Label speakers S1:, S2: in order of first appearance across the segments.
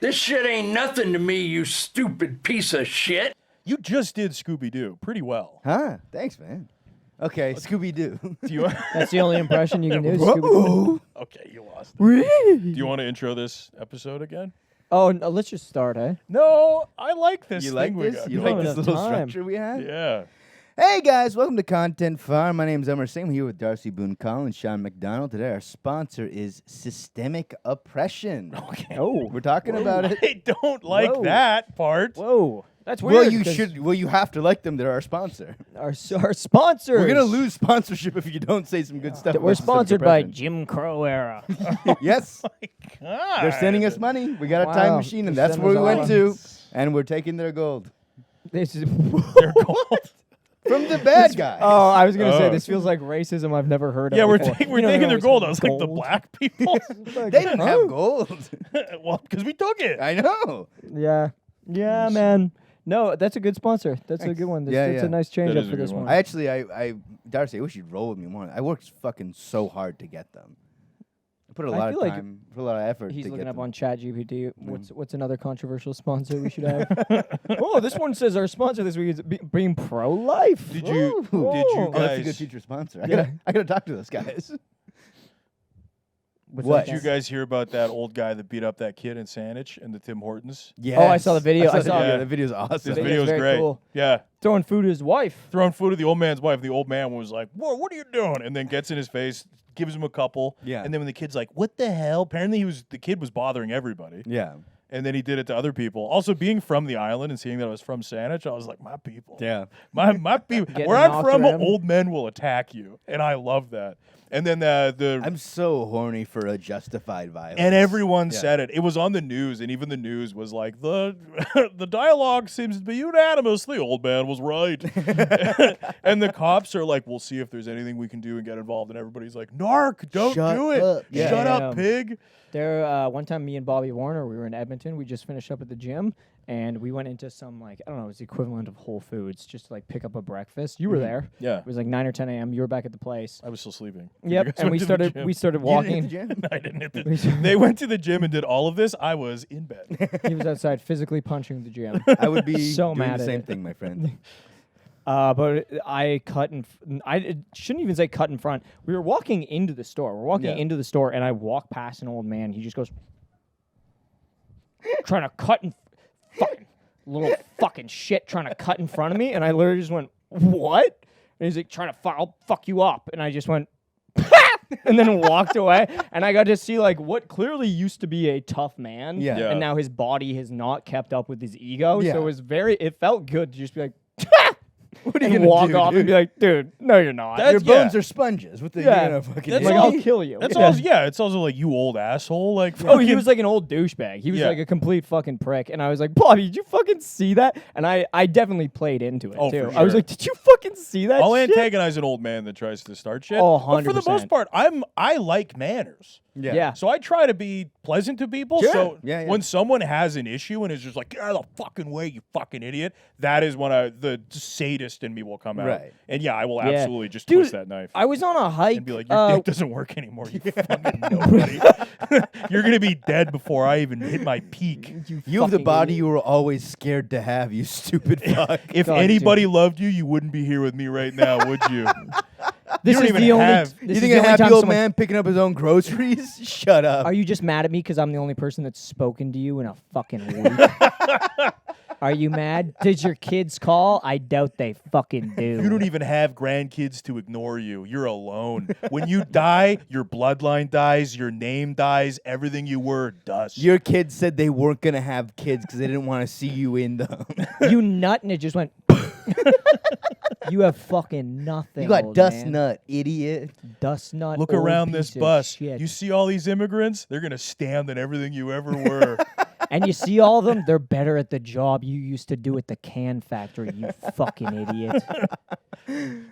S1: This shit ain't nothing to me, you stupid piece of shit.
S2: You just did Scooby-Doo pretty well.
S3: Huh? Thanks, man. Okay, Scooby-Doo.
S2: Do you?
S4: That's the only impression you can do.
S3: Whoa.
S2: Okay, you lost it. Do
S4: Do
S2: you want to intro this episode again?
S4: Oh, no, let's just start, eh?
S2: No, I like this
S3: You
S2: thing
S3: like
S2: we
S3: this?
S2: got
S3: You
S2: going.
S3: like this
S4: enough
S3: little
S4: time.
S3: structure we have?
S2: Yeah.
S3: Hey guys, welcome to Content Farm. My name is Emmer Singh. I'm here with Darcy Boone Collins, Sean McDonnell. Today our sponsor is Systemic Oppression.
S2: Okay.
S4: Oh,
S3: We're talking about it.
S2: I don't like
S4: Whoa.
S2: that part.
S4: whoa. That's weird.
S3: Well, you
S4: 'cause
S3: should. Well, you have to like them. They're our sponsor.
S4: Our sponsors.
S3: We're gonna lose sponsorship if you don't say some good stuff.
S4: We're
S3: about Systemic
S4: sponsored by
S3: Oppression.
S4: Jim Crow era.
S3: Yes,
S2: God.
S3: they're sending us money. We got a time
S4: Wow.
S3: machine, and
S4: They're
S3: that's where we
S4: sending
S3: went
S4: us
S3: to,
S4: all.
S3: and we're taking their gold
S4: This is.
S2: They're gold.
S3: from the bad guys.
S4: Oh, I was gonna say
S2: Oh.
S4: this feels like racism I've never heard
S2: Yeah,
S4: of.
S2: we're
S4: before.
S2: taking
S4: You know,
S2: their
S4: always
S2: gold.
S4: have
S2: I was like, the
S4: gold.
S2: black people?
S4: Like,
S3: They didn't
S4: huh?
S3: have gold.
S2: Well, because we took it.
S3: I know.
S4: Yeah, man. No, that's a good sponsor. That's a
S3: Thanks.
S4: good one. That's,
S3: Yeah,
S4: that's
S3: yeah.
S4: a nice change
S2: That
S4: up
S2: is a
S4: for this
S2: good
S4: one.
S2: one.
S3: I actually, Darcy, I wish you'd roll with me more. I worked fucking so hard to get them. I put a
S4: I
S3: lot
S4: feel
S3: of
S4: like
S3: time, put a lot of effort.
S4: He's
S3: to
S4: looking
S3: get
S4: up
S3: them.
S4: on ChatGPT. What's another controversial sponsor we should have? Oh, this one says our sponsor this week is being pro-life.
S2: Did you
S4: Ooh.
S3: Oh, that's a
S2: guys-
S3: good future sponsor.
S4: Yeah.
S3: I gotta talk to those guys.
S4: What's
S3: What?
S4: that?
S2: Did you guys hear about that old guy that beat up that kid in Saanich and the Tim Hortons?
S3: Yeah.
S4: Oh, I saw the video. I saw
S3: the video.
S2: it.
S3: The video's awesome.
S2: This
S4: Video's
S2: video is
S4: very
S2: great.
S4: cool.
S2: Yeah.
S4: Throwing food at his wife.
S2: Throwing food at the old man's wife. The old man was like, "Whoa, what are you doing?" And then gets in his face, gives him a couple.
S3: Yeah.
S2: And then when the kid's like, "What the hell?" Apparently the kid was bothering everybody.
S3: Yeah.
S2: And then he did it to other people. Also, being from the island and seeing that I was from Saanich, I was like, my people.
S3: Yeah.
S2: My people.
S4: Getting
S2: Where I'm
S4: knocked
S2: from,
S4: around.
S2: old men will attack you. And I love that. And then the
S3: I'm so horny for a justified violence.
S2: and everyone
S3: Yeah.
S2: said it. It was on the news, and even the news was like, the dialogue seems to be unanimous. The old man was right. And the cops are like, we'll see if there's anything we can do and get involved. And everybody's like, narc, don't
S3: Shut
S2: do it.
S3: up. Yeah.
S2: Shut
S4: Yeah.
S2: up, pig.
S4: There, one time, me and Bobby Warner, we were in Edmonton. We just finished up at the gym, and we went into some I don't know, it was the equivalent of Whole Foods, just to pick up a breakfast. You were there.
S2: Yeah.
S4: It was 9 or 10 a.m. You were back at the place.
S2: I was still sleeping. You
S4: Yep,
S2: guys
S4: and
S2: went to the gym.
S4: we started
S3: You didn't
S4: walking.
S3: hit the gym?
S2: I didn't hit the They went to the gym and did all of this. I was in bed.
S4: He was outside physically punching the gym.
S3: I would be
S4: So
S3: doing
S4: mad
S3: the
S4: at
S3: same
S4: it.
S3: thing, my friend.
S4: But I cut I shouldn't even say cut in front. We were walking into the store. We're walking
S3: Yeah.
S4: into the store, and I walk past an old man. He just goes, trying to cut in fucking little fucking shit, trying to cut in front of me, and I literally just went, "What?" And he's like, "Trying to I'll fuck you up," and I just went, and then walked away. And I got to see what clearly used to be a tough man,
S3: Yeah.
S2: Yeah.
S4: and now his body has not kept up with his ego.
S3: Yeah.
S4: So it felt good to just be like.
S3: What are you
S4: And
S3: gonna
S4: walk
S3: do,
S4: off
S3: dude?
S4: and be like, dude, no, you're not.
S2: That's-
S3: Your
S2: yeah.
S3: bones are sponges. What the
S4: Yeah.
S3: you gonna fucking
S2: That's
S3: do?
S4: like,
S2: all-
S4: I'll kill you.
S2: That's
S4: Yeah.
S2: also, it's also like, you old asshole. Like,
S4: Oh, he
S2: fucking-
S4: was like an old douchebag. He was
S2: Yeah.
S4: like a complete fucking prick. And I was like, Bobby, did you fucking see that? And I definitely played into it,
S2: Oh,
S4: too.
S2: for
S4: I was
S2: sure.
S4: like, did you fucking see that
S2: I'll
S4: shit?
S2: antagonize an old man that tries to start shit.
S4: Oh,
S2: But for the
S4: 100%.
S2: most part, I like manners.
S4: Yeah.
S2: So I try to be pleasant to people.
S3: Sure.
S2: So
S3: Yeah, yeah.
S2: when someone has an issue and is just like, get out of the fucking way, you fucking idiot, that is when the sadist in me will come out.
S3: Right.
S2: And yeah, I will
S4: Yeah.
S2: absolutely just
S4: Dude,
S2: twist that knife.
S4: I was on a hike.
S2: and be like, your dick doesn't work anymore, you fucking nobody. You're going to be dead before I even hit my peak.
S3: You have the
S4: fucking
S3: body
S4: idiot.
S3: you were always scared to have, you stupid fuck.
S2: If
S4: God,
S2: anybody loved you, you wouldn't be here with me right now, would you?
S4: This
S2: don't
S4: is
S2: even
S4: the only.
S2: have-
S4: This
S3: You
S4: is
S3: think
S4: the
S3: a
S4: only
S3: happy
S4: time
S3: old
S4: someone-
S3: man picking up his own groceries? Shut up.
S4: Are you just mad at me because I'm the only person that's spoken to you in a fucking week? Are you mad? Did your kids call? I doubt they fucking do.
S2: You don't even have grandkids to ignore you. You're alone. When you die, your bloodline dies, your name dies, everything you were dust.
S3: Your kids said they weren't gonna have kids because they didn't want to see you in them.
S4: You nut, and it just went. You have fucking nothing.
S3: You got
S4: old
S3: dust
S4: man.
S3: nut, idiot.
S4: Dust nut.
S2: Look
S4: old
S2: around this
S4: piece of
S2: bus.
S4: shit.
S2: You see all these immigrants? They're going to stand in everything you ever were.
S4: And you see all of them, they're better at the job you used to do at the can factory, you fucking idiot.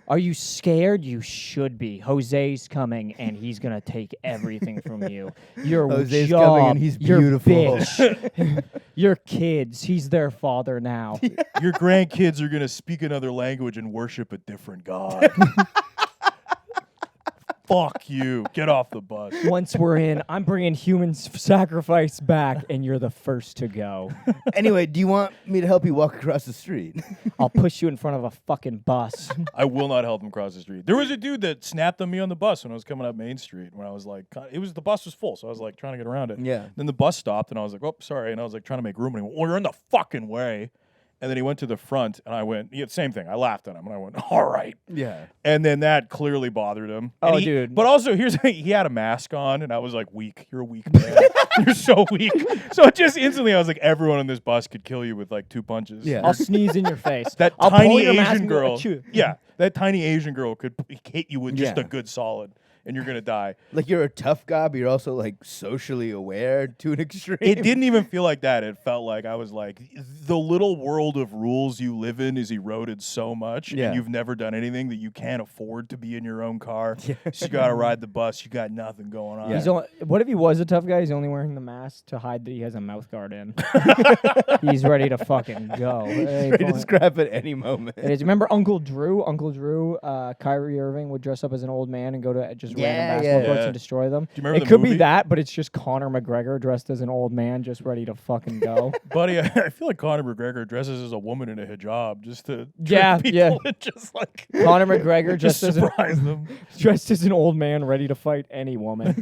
S4: Are you scared? You should be. Jose's coming, and he's going to take everything from you. Your
S3: Jose's
S4: job,
S3: coming, and he's
S4: your
S3: beautiful.
S4: bitch, your kids, he's their father now.
S2: Your grandkids are going to speak another language and worship a different God. Fuck you. Get off the bus.
S4: Once we're in, I'm bringing human sacrifice back, and you're the first to go.
S3: Anyway, do you want me to help you walk across the street?
S4: I'll push you in front of a fucking bus.
S2: I will not help him cross the street. There was a dude that snapped on me on the bus when I was coming up Main Street. When I was like, the bus was full, so I was like trying to get around it.
S3: Yeah.
S2: Then the bus stopped, and I was like, oh, sorry. And I was like trying to make room, and he went, well, you're in the fucking way. And then he went to the front, and I went, same thing. I laughed at him, and I went, all right.
S3: Yeah.
S2: And then that clearly bothered him.
S4: Oh,
S2: And
S4: dude.
S2: But also, he had a mask on, and I was like, weak. You're a weak man. You're so weak. So it just instantly, I was like, everyone on this bus could kill you with like 2 punches.
S3: Yeah.
S4: I'll sneeze in your face.
S2: That
S4: I'll pull
S2: tiny
S4: your mask
S2: Asian
S4: and go,
S2: girl.
S4: "Achoo."
S2: Yeah, that tiny Asian girl could hit you with just
S3: Yeah.
S2: a good solid, and you're gonna die.
S3: Like you're a tough guy, but you're also like socially aware to an extreme.
S2: It didn't even feel like that. It felt like I was like, the little world of rules you live in is eroded so much,
S3: Yeah.
S2: and you've never done anything that you can't afford to be in your own car. So you gotta ride the bus. You got nothing going on.
S4: He's what if he was a tough guy? He's only wearing the mask to hide that he has a mouth guard in. He's ready to fucking go.
S3: ready to scrap at any moment.
S4: It is. Remember Uncle Drew? Uncle Drew, Kyrie Irving would dress up as an old man and go to just
S3: Yeah,
S4: random basketball
S3: yeah.
S4: courts
S2: Yeah.
S4: and destroy them.
S2: Do you remember
S4: It
S2: the
S4: could
S2: movie?
S4: be that, but it's just Conor McGregor dressed as an old man, just ready to fucking go.
S2: Buddy, I feel like Conor McGregor dresses as a woman in a hijab just to
S4: Yeah,
S2: trick
S4: yeah.
S2: people and just like
S4: Conor McGregor
S2: just
S4: dressed as
S2: surprise them.
S4: dressed as an old man, ready to fight any woman.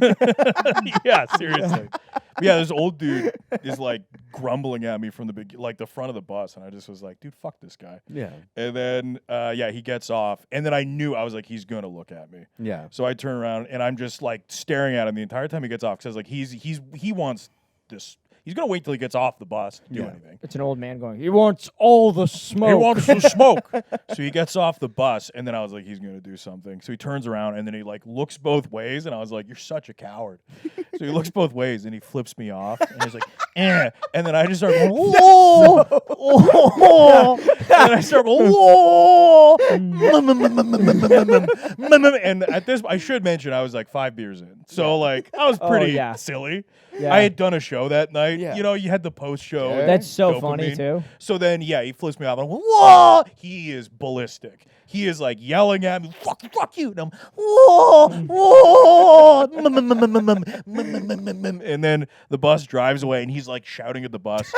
S2: Yeah, seriously. But yeah, this old dude is like grumbling at me from the front of the bus, and I just was like, dude, fuck this guy.
S3: Yeah.
S2: And then he gets off, and then I was like, he's gonna look at me.
S3: Yeah.
S2: So I turn around and I'm just like staring at him the entire time he gets off, because like he wants this. He's gonna wait till he gets off the bus to do
S3: Yeah.
S2: anything.
S4: It's an old man going, he wants all the smoke.
S2: He wants some smoke. So he gets off the bus, and then I was like, he's gonna do something. So he turns around, and then he like looks both ways, and I was like, you're such a coward. So he looks both ways, and he flips me off, and he's like, eh. And then I just start going, whoa, whoa. And then I start going, whoa. And at this, I should mention, I was like 5 beers in, so like I was pretty
S4: yeah.
S2: silly.
S4: Yeah.
S2: I had done a show that night.
S3: Yeah.
S2: You know, you had the post show.
S3: Sure.
S4: That's so funny,
S2: dopamine.
S4: too.
S2: So then, he flips me off. I'm like, whoa! He is ballistic. He is like yelling at me, fuck you. And I'm, whoa, whoa. And then the bus drives away, and he's like shouting at the bus.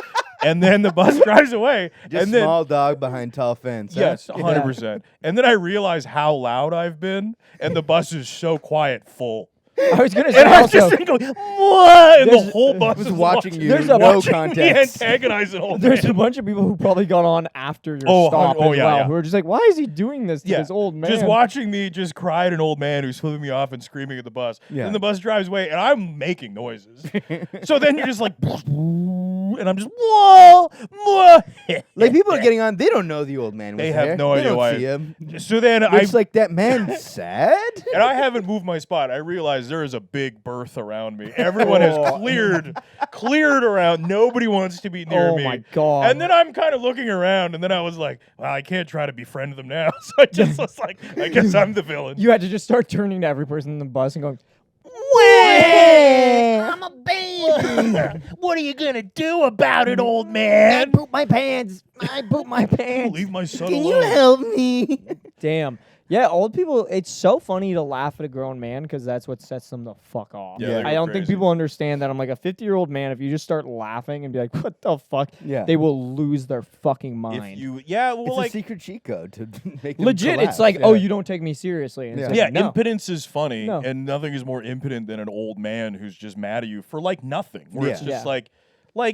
S2: And then the bus drives away.
S3: Just
S2: and then,
S3: small dog behind tall fence. huh?
S2: yes, 100%. And then I realize how loud I've been, and the bus is so quiet, full.
S4: I was gonna say
S2: And I'm
S4: also,
S2: just going, what? And the
S4: There's-
S2: whole bus
S3: was
S2: is
S3: watching you,
S4: There's a
S3: no
S4: watching
S2: me
S3: context.
S2: antagonize an old
S4: there's
S2: man.
S4: a bunch of people who probably got on after your
S2: Oh,
S4: stop
S2: oh,
S4: as
S2: yeah,
S4: well,
S2: yeah.
S4: who are just like, why is he doing this to this old man?
S2: Just watching me just cry at an old man who's flipping me off and screaming at the bus.
S3: Yeah.
S2: And the bus drives away, and I'm making noises. So then you're just like, and I'm just, whoa, whoa.
S3: Like people are getting on, they don't know the old man was
S2: They have
S3: there.
S2: no
S3: They
S2: idea
S3: don't
S2: why.
S3: see him.
S2: So then
S3: It's like that man's sad.
S2: and I haven't moved my spot. I realize there is a big berth around me. Everyone has cleared around. Nobody wants to be near
S4: Oh
S2: me.
S4: my God.
S2: And then I'm kind of looking around, and then I was like, well, I can't try to befriend them now. So I just was like, I guess I'm the villain.
S4: You had to just start turning to every person in the bus and going,
S2: I'm a baby. What are you gonna do about it, old man?
S4: poop my pants. I poop my pants.
S2: Leave my son alone.
S3: help me?
S4: Damn. Yeah, old people, it's so funny to laugh at a grown man because that's what sets them the fuck off.
S2: Yeah, they go
S4: I don't think
S2: crazy.
S4: people understand that. I'm like a 50-year-old man, if you just start laughing and be like, what the fuck?
S3: Yeah.
S4: They will lose their fucking mind.
S3: It's
S2: well,
S3: a
S2: like,
S3: secret cheat code to make them
S4: Legit,
S3: collapse.
S4: it's like,
S3: Yeah.
S4: oh, you don't take me seriously. And it's
S3: Yeah.
S4: like,
S2: yeah,
S4: no.
S2: impotence is funny,
S4: No.
S2: and nothing is more impotent than an old man who's just mad at you for like nothing. Where it's
S3: Yeah.
S2: just
S4: Yeah.
S2: like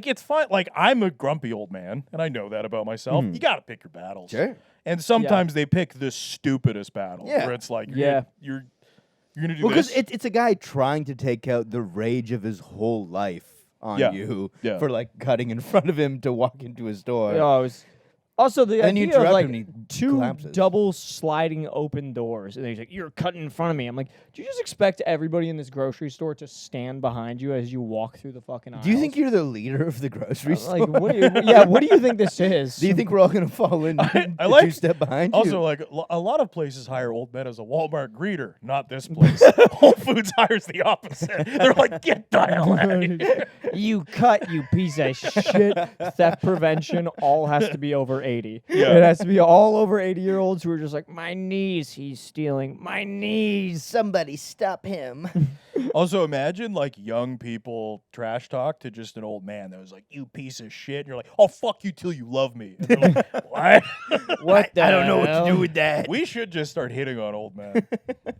S2: it's fine. Like I'm a grumpy old man, and I know that about myself. You got to pick your battles.
S3: Sure.
S2: And sometimes they pick the stupidest battle,
S3: Yeah.
S2: where it's like,
S4: Yeah.
S2: you're gonna do
S3: Because
S2: this.
S3: it's a guy trying to take out the rage of his whole life on
S2: Yeah.
S3: you
S2: Yeah.
S3: for like cutting in front of him to walk into his door.
S4: Oh, it was- also, the
S3: then you
S4: idea of
S3: interrupt
S4: like
S3: him and he
S4: two
S3: collapses.
S4: double sliding open doors, and then he's like, "You're cutting in front of me." I'm like, "Do you just expect everybody in this grocery store to stand behind you as you walk through the fucking aisles?"
S3: Do you think you're the leader of the grocery store?
S4: like, what do you? Yeah, what do you think this is?
S3: Do you think we're all gonna fall in
S2: I
S3: the
S2: like-
S3: two-step behind
S2: Also,
S3: you?
S2: like a lot of places hire old men as a Walmart greeter. Not this place. Whole Foods hires the opposite. They're like, get the hell out of here.
S4: You cut, you piece of shit. Theft prevention all has to be over 80.
S2: Yeah.
S4: It has to be all over 80-year-olds who are just like, my knees, he's stealing. My knees.
S3: Somebody stop him.
S2: Also, imagine like young people trash talk to just an old man that was like, "You piece of shit." And you're like, "Oh, fuck you till you love me." And they're like, "What?"
S4: What the
S3: I don't know what to
S4: hell?
S3: do with that.
S2: We should just start hitting on old men.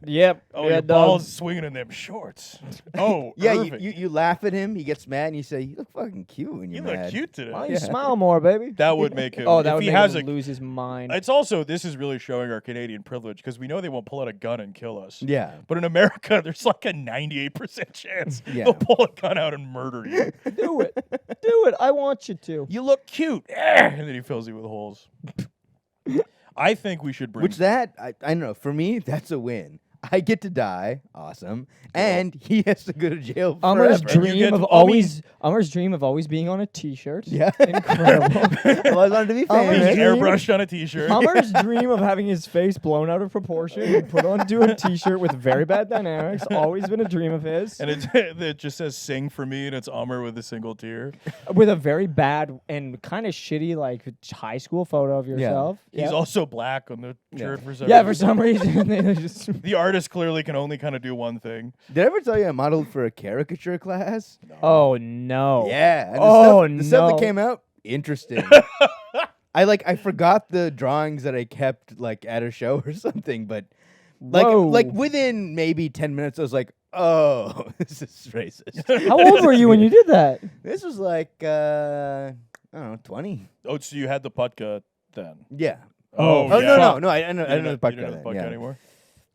S4: Yep.
S2: Oh,
S4: yeah,
S2: your
S4: dog.
S2: balls swinging in them shorts. Oh,
S3: Yeah,
S2: Irving,
S3: you laugh at him, he gets mad, and you say, "You look fucking cute when
S2: you
S3: you're
S2: look
S3: mad."
S2: cute today.
S4: Why don't you smile more, baby?
S2: That would make him.
S4: Oh, that
S2: if
S4: would
S2: he
S4: make
S2: has
S4: him
S2: a.
S4: lose his mind.
S2: It's also, this is really showing our Canadian privilege because we know they won't pull out a gun and kill us.
S3: Yeah.
S2: But in America, there's like a 98% chance
S3: Yeah.
S2: they'll pull a gun out and murder you.
S4: Do it. Do it. I want you to.
S2: You look cute. And then he fills you with holes. I think we should bring.
S3: Which I don't know. For me, that's a win. I get to die, awesome, and he has to go to jail
S4: Amar's
S3: forever.
S2: You get
S4: dream of
S2: to-
S4: always Amar's dream of always being on a T-shirt.
S3: Yeah.
S4: Incredible.
S3: Well, I wanted to be
S4: Amar's
S3: famous.
S2: Being
S4: dream-
S2: airbrushed on a t-shirt.
S4: Amar's dream of having his face blown out of proportion and put onto a T-shirt with very bad dynamics. Always been a dream of his.
S2: And it just says "sing for me" and it's Amr with a single tear.
S4: With a very bad and kind of shitty like high school photo of yourself.
S2: He's also black on the shirt for some
S4: Yeah, for
S2: reason.
S4: some reason. They just
S2: The artist clearly can only kind of do one thing.
S3: Did I ever tell you I modeled for a caricature class?
S4: Oh no.
S3: Yeah. And the stuff that came out, interesting. I forgot the drawings that I kept like at a show or something, but
S4: Whoa.
S3: like within maybe 10 minutes, I was like, oh, this is racist.
S4: How old were you when you did that?
S3: This was like I don't know, 20.
S2: Oh, so you had the Putka then?
S3: Yeah.
S2: Oh,
S3: Oh
S2: yeah.
S3: no, I don't know
S2: You
S3: the
S2: don't know the
S3: Putka
S2: Putka
S3: then.
S2: anymore?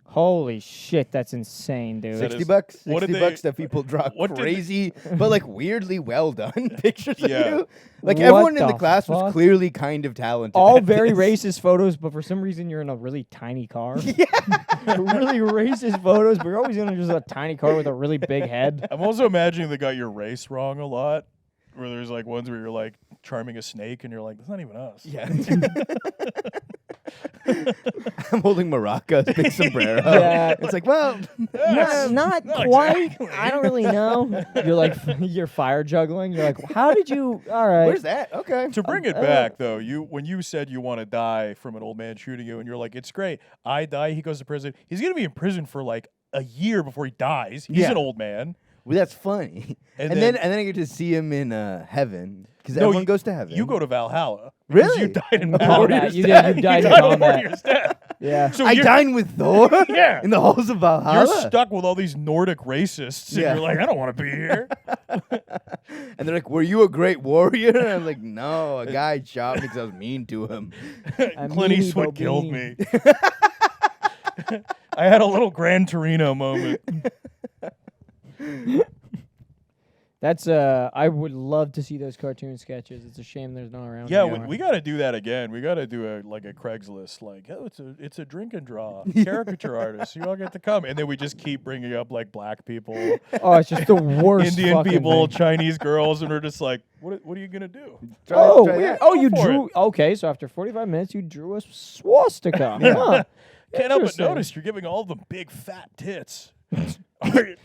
S4: Holy shit, that's insane, dude.
S2: That
S3: $60
S2: is-
S3: bucks.
S2: what did
S3: $60 that people draw
S2: what did they-
S3: crazy, but like weirdly well done pictures of
S2: Yeah.
S3: you. Like
S4: What
S3: everyone in the
S4: the
S3: class was
S4: fuck?
S3: clearly kind of talented.
S4: All
S3: at
S4: very
S3: this.
S4: racist photos, but for some reason you're in a really tiny car. Yeah. Really racist photos, but you're always in just a tiny car with a really big head.
S2: I'm also imagining they got your race wrong a lot. Where there's like ones where you're like charming a snake and you're like, that's not even us.
S3: Yeah. I'm holding maracas, big sombrero.
S4: Yeah.
S3: It's like, well,
S4: Not
S2: not
S4: quite.
S2: exactly.
S4: I don't really know. You're like you're fire juggling. You're like, how did you? All right.
S3: where's that? Okay.
S2: To bring it back though, when you said you want to die from an old man shooting you and you're like, it's great. I die, he goes to prison. He's gonna be in prison for like a year before he dies. He's
S3: Yeah.
S2: an old man.
S3: Well, that's funny.
S2: And
S3: And
S2: then-
S3: then I get to see him in heaven because
S2: No,
S3: everyone
S2: you-
S3: goes to heaven.
S2: You go to Valhalla. Because
S3: Really?
S2: You died in
S4: Combat.
S2: Warrior's
S4: You
S2: Death.
S4: did. You died in
S2: died in
S4: combat.
S2: Warrior's Death.
S4: Yeah.
S2: So
S3: I
S2: you're,
S3: dined with Thor.
S2: Yeah.
S3: In the halls of Valhalla.
S2: you're stuck with all these Nordic racists, and
S3: Yeah.
S2: you're like, I don't want to be here.
S3: And they're like, "Were you a great warrior?" And I'm like, "No, a guy shot me because I was mean to him."
S4: A
S2: Clint
S4: meanie
S2: Eastwood killed
S4: bobini.
S2: me. I had a little Gran Torino moment.
S4: That's I would love to see those cartoon sketches. It's a shame there's none around.
S2: Yeah,
S4: anymore.
S2: we got to do that again. We got to do a Craigslist, like, oh, it's a drink and draw caricature artist. You all get to come, and then we just keep bringing up like black people,
S4: Oh, it's just the worst.
S2: Indian
S4: fucking
S2: people,
S4: thing.
S2: Chinese girls, and we're just like, what are you gonna do?
S4: Oh,
S3: try
S4: weird.
S3: that.
S4: Oh, you
S2: Go for
S4: drew. Okay, so after 45 minutes, you drew a swastika. Huh.
S2: Can't help but
S4: Interesting.
S2: notice you're giving all of them big fat tits.
S3: It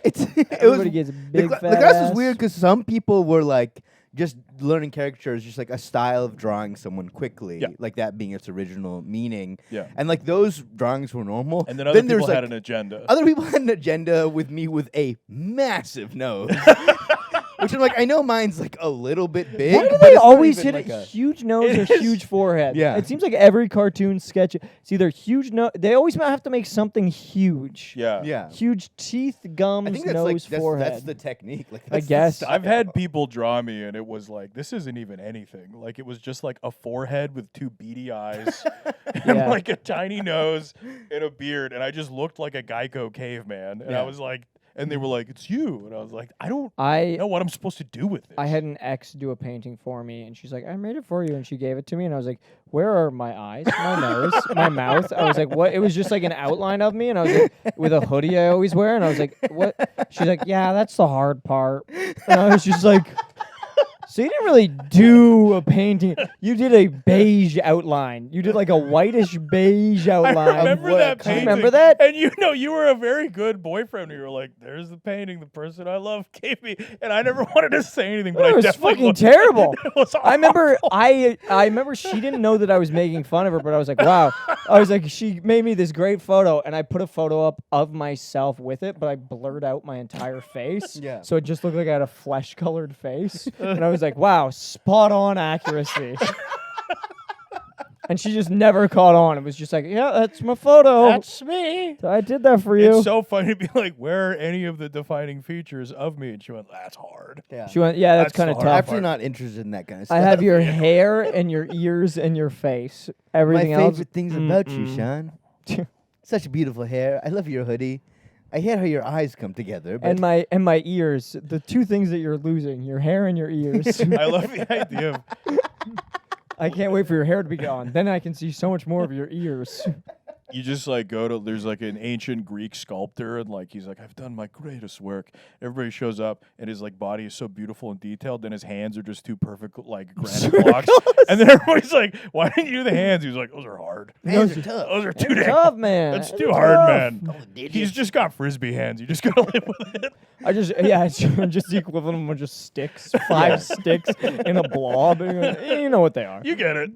S3: was
S4: Everybody gets a big
S3: the
S4: fat
S3: class
S4: ass.
S3: was weird because some people were like just learning caricatures, just like a style of drawing someone quickly,
S2: Yeah.
S3: like that being its original meaning.
S2: Yeah.
S3: And like those drawings were normal.
S2: And then other
S3: there's,
S2: people had
S3: like,
S2: an agenda.
S3: Other people had an agenda with me with a massive nose. Which I'm like, I know mine's like a little bit big.
S4: Why do
S3: but
S4: they
S3: it's not
S4: always
S3: even
S4: hit
S3: like
S4: a huge nose
S2: It
S4: or
S2: is-
S4: huge forehead?
S3: Yeah.
S4: It seems like every cartoon sketch, it's either huge nose. They always have to make something huge.
S2: Yeah.
S3: Yeah.
S4: Huge teeth, gums,
S3: I think that's
S4: nose,
S3: like that's
S4: forehead.
S3: the technique. Like
S4: I
S3: that's the
S4: guess.
S3: style.
S2: I've had people draw me, and it was like, this isn't even anything. Like, it was just like a forehead with two beady eyes, and
S4: Yeah.
S2: like a tiny nose and a beard, and I just looked like a Geico caveman. And I
S3: Yeah.
S2: was like, and they were like, it's you. And I was like, I don't
S4: I
S2: know what I'm supposed to do with this.
S4: I had an ex do a painting for me, and she's like, "I made it for you," and she gave it to me, and I was like, "Where are my eyes, my nose, my mouth?" I was like, "What?" It was just like an outline of me, and I was like, with a hoodie I always wear, and I was like, "What?" She's like, "Yeah, that's the hard part," and I was just like, So you didn't really do a painting. You did a beige outline. You did like a whitish beige outline.
S2: I remember
S3: what
S2: that
S3: kind?
S2: painting.
S4: Remember that?
S2: And you were a very good boyfriend. You were like, "There's the painting the person I love gave me," and I never wanted to say anything, but
S4: It
S2: I
S4: was
S2: definitely
S4: fucking
S2: looked-
S4: terrible.
S2: It was
S4: I remember
S2: awful.
S4: I remember she didn't know that I was making fun of her, but I was like, wow. I was like, she made me this great photo, and I put a photo up of myself with it, but I blurred out my entire face.
S3: Yeah.
S4: So it just looked like I had a flesh-colored face. And I was like, wow, spot on accuracy. And she just never caught on. It was just like, yeah, that's my photo.
S2: That's me.
S4: I did that for you.
S2: It's so funny to be like, "Where are any of the defining features of me?" And she went, "That's hard."
S3: Yeah.
S4: She went, yeah, that's
S2: That's
S4: kind
S2: the
S4: of
S2: hard
S4: tough.
S3: Absolutely not interested in that kind of stuff.
S4: I have your hair and your ears and your face.
S3: My
S4: Everything else.
S3: favorite things about you, Sean. Such beautiful hair. I love your hoodie. I hate how your eyes come together. But
S4: And my ears. The two things that you're losing, your hair and your ears.
S2: I love the idea of
S4: I can't wait for your hair to be gone. Then I can see so much more of your ears.
S2: you just like go to there's like an ancient Greek sculptor and like he's like, "I've done my greatest work." Everybody shows up and his like body is so beautiful and detailed, then his hands are just two perfect like granite blocks. And then everybody's like, "Why didn't you do the hands?" He was like, "Those are hard.
S3: hands are tough.
S2: Those are too damn
S4: Tough, man.
S2: That's too
S4: Tough.
S2: hard, man."
S3: Oh, digits.
S2: He's just got frisbee hands. You just gotta live with it.
S4: It's just the equivalent of just sticks, 5 sticks in a blob. You know what they are.
S2: You get it.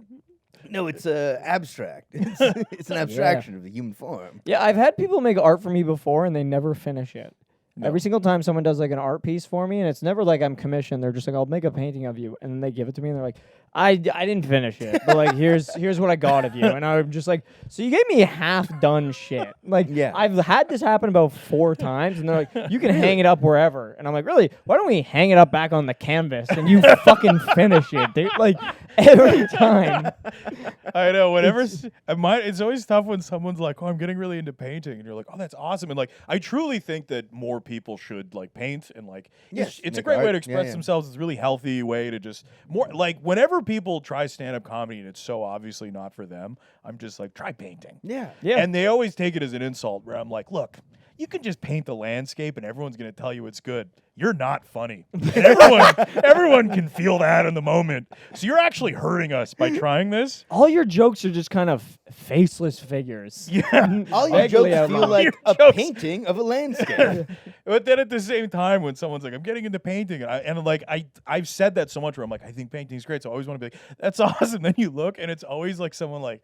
S3: No, it's abstract. It's an abstraction of the human form.
S4: Yeah, I've had people make art for me before and they never finish it. Every single time someone does like an art piece for me, and it's never like I'm commissioned. They're just like, "I'll make a painting of you," and then they give it to me, and they're like, "I didn't finish it, but like here's what I got of you," and I'm just like, "So you gave me half done shit." Like,
S3: Yeah.
S4: I've had this happen about 4 times, and they're like, "You can hang it up wherever," and I'm like, "Really? Why don't we hang it up back on the canvas and you fucking finish it, dude?" Like every time.
S2: I know. Whenever it's always tough when someone's like, "Oh, I'm getting really into painting," and you're like, "Oh, that's awesome." And like, I truly think that more people should like paint and like,
S3: Yes,
S2: it's a
S3: make
S2: great way
S3: art.
S2: to express
S3: Yeah.
S2: themselves. It's a really healthy way to just more like whenever people try stand-up comedy and it's so obviously not for them, I'm just like, try painting.
S3: Yeah.
S4: Yeah.
S2: And they always take it as an insult where I'm like, "Look, you can just paint the landscape and everyone's going to tell you it's good. You're not funny." And everyone can feel that in the moment. So you're actually hurting us by trying this.
S4: All your jokes are just kind of faceless figures.
S2: Yeah.
S3: All your
S4: Vaguely
S3: jokes feel
S4: outlined.
S3: like
S2: Your
S3: a
S2: jokes-
S3: painting of a landscape.
S2: But then at the same time, when someone's like, "I'm getting into painting," and I've said that so much where I'm like, "I think painting's great," so I always want to be like, "That's awesome." Then you look, and it's always like someone like,